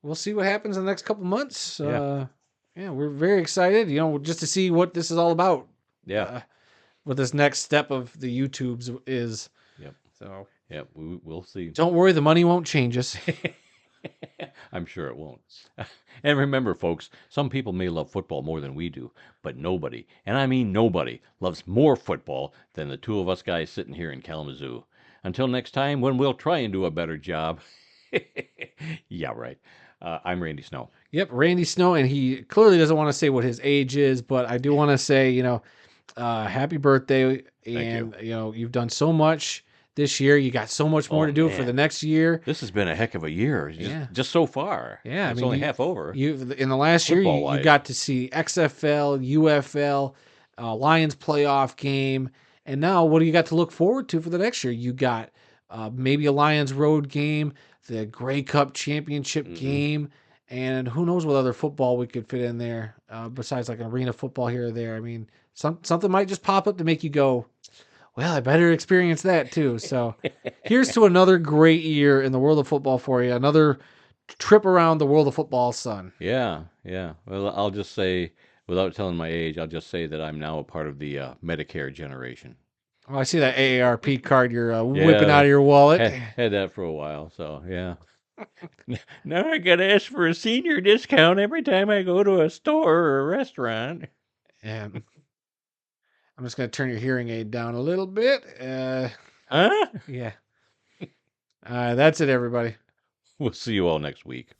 We'll see what happens in the next couple months. Yeah. Yeah, we're very excited, just to see what this is all about. Yeah. What this next step of the YouTubes is. Yep. So. Yep. We'll see. Don't worry, the money won't change us. I'm sure it won't. And remember, folks, some people may love football more than we do, but nobody, and I mean nobody, loves more football than the two of us guys sitting here in Kalamazoo. Until next time, when we'll try and do a better job. Yeah, right. I'm Randy Snow. Yep, Randy Snow, and he clearly doesn't want to say what his age is, but I do want to say, happy birthday, and you've done so much this year. You got so much more to do for the next year. This has been a heck of a year, just so far. Yeah, it's only half over. In the last year, you got to see XFL, UFL, Lions playoff game, and now what do you got to look forward to for the next year? You got maybe a Lions road game, the Grey Cup championship game, and who knows what other football we could fit in there besides like an arena football here or there. I mean, something might just pop up to make you go, well, I better experience that too. So here's to another great year in the world of football for you. Another trip around the world of football, son. Yeah. Well, I'll just say, without telling my age, I'll just say that I'm now a part of the Medicare generation. Oh, I see that AARP card you're whipping out of your wallet. Had that for a while, so yeah. Now I got to ask for a senior discount every time I go to a store or a restaurant. I'm just going to turn your hearing aid down a little bit. Huh? Yeah. That's it, everybody. We'll see you all next week.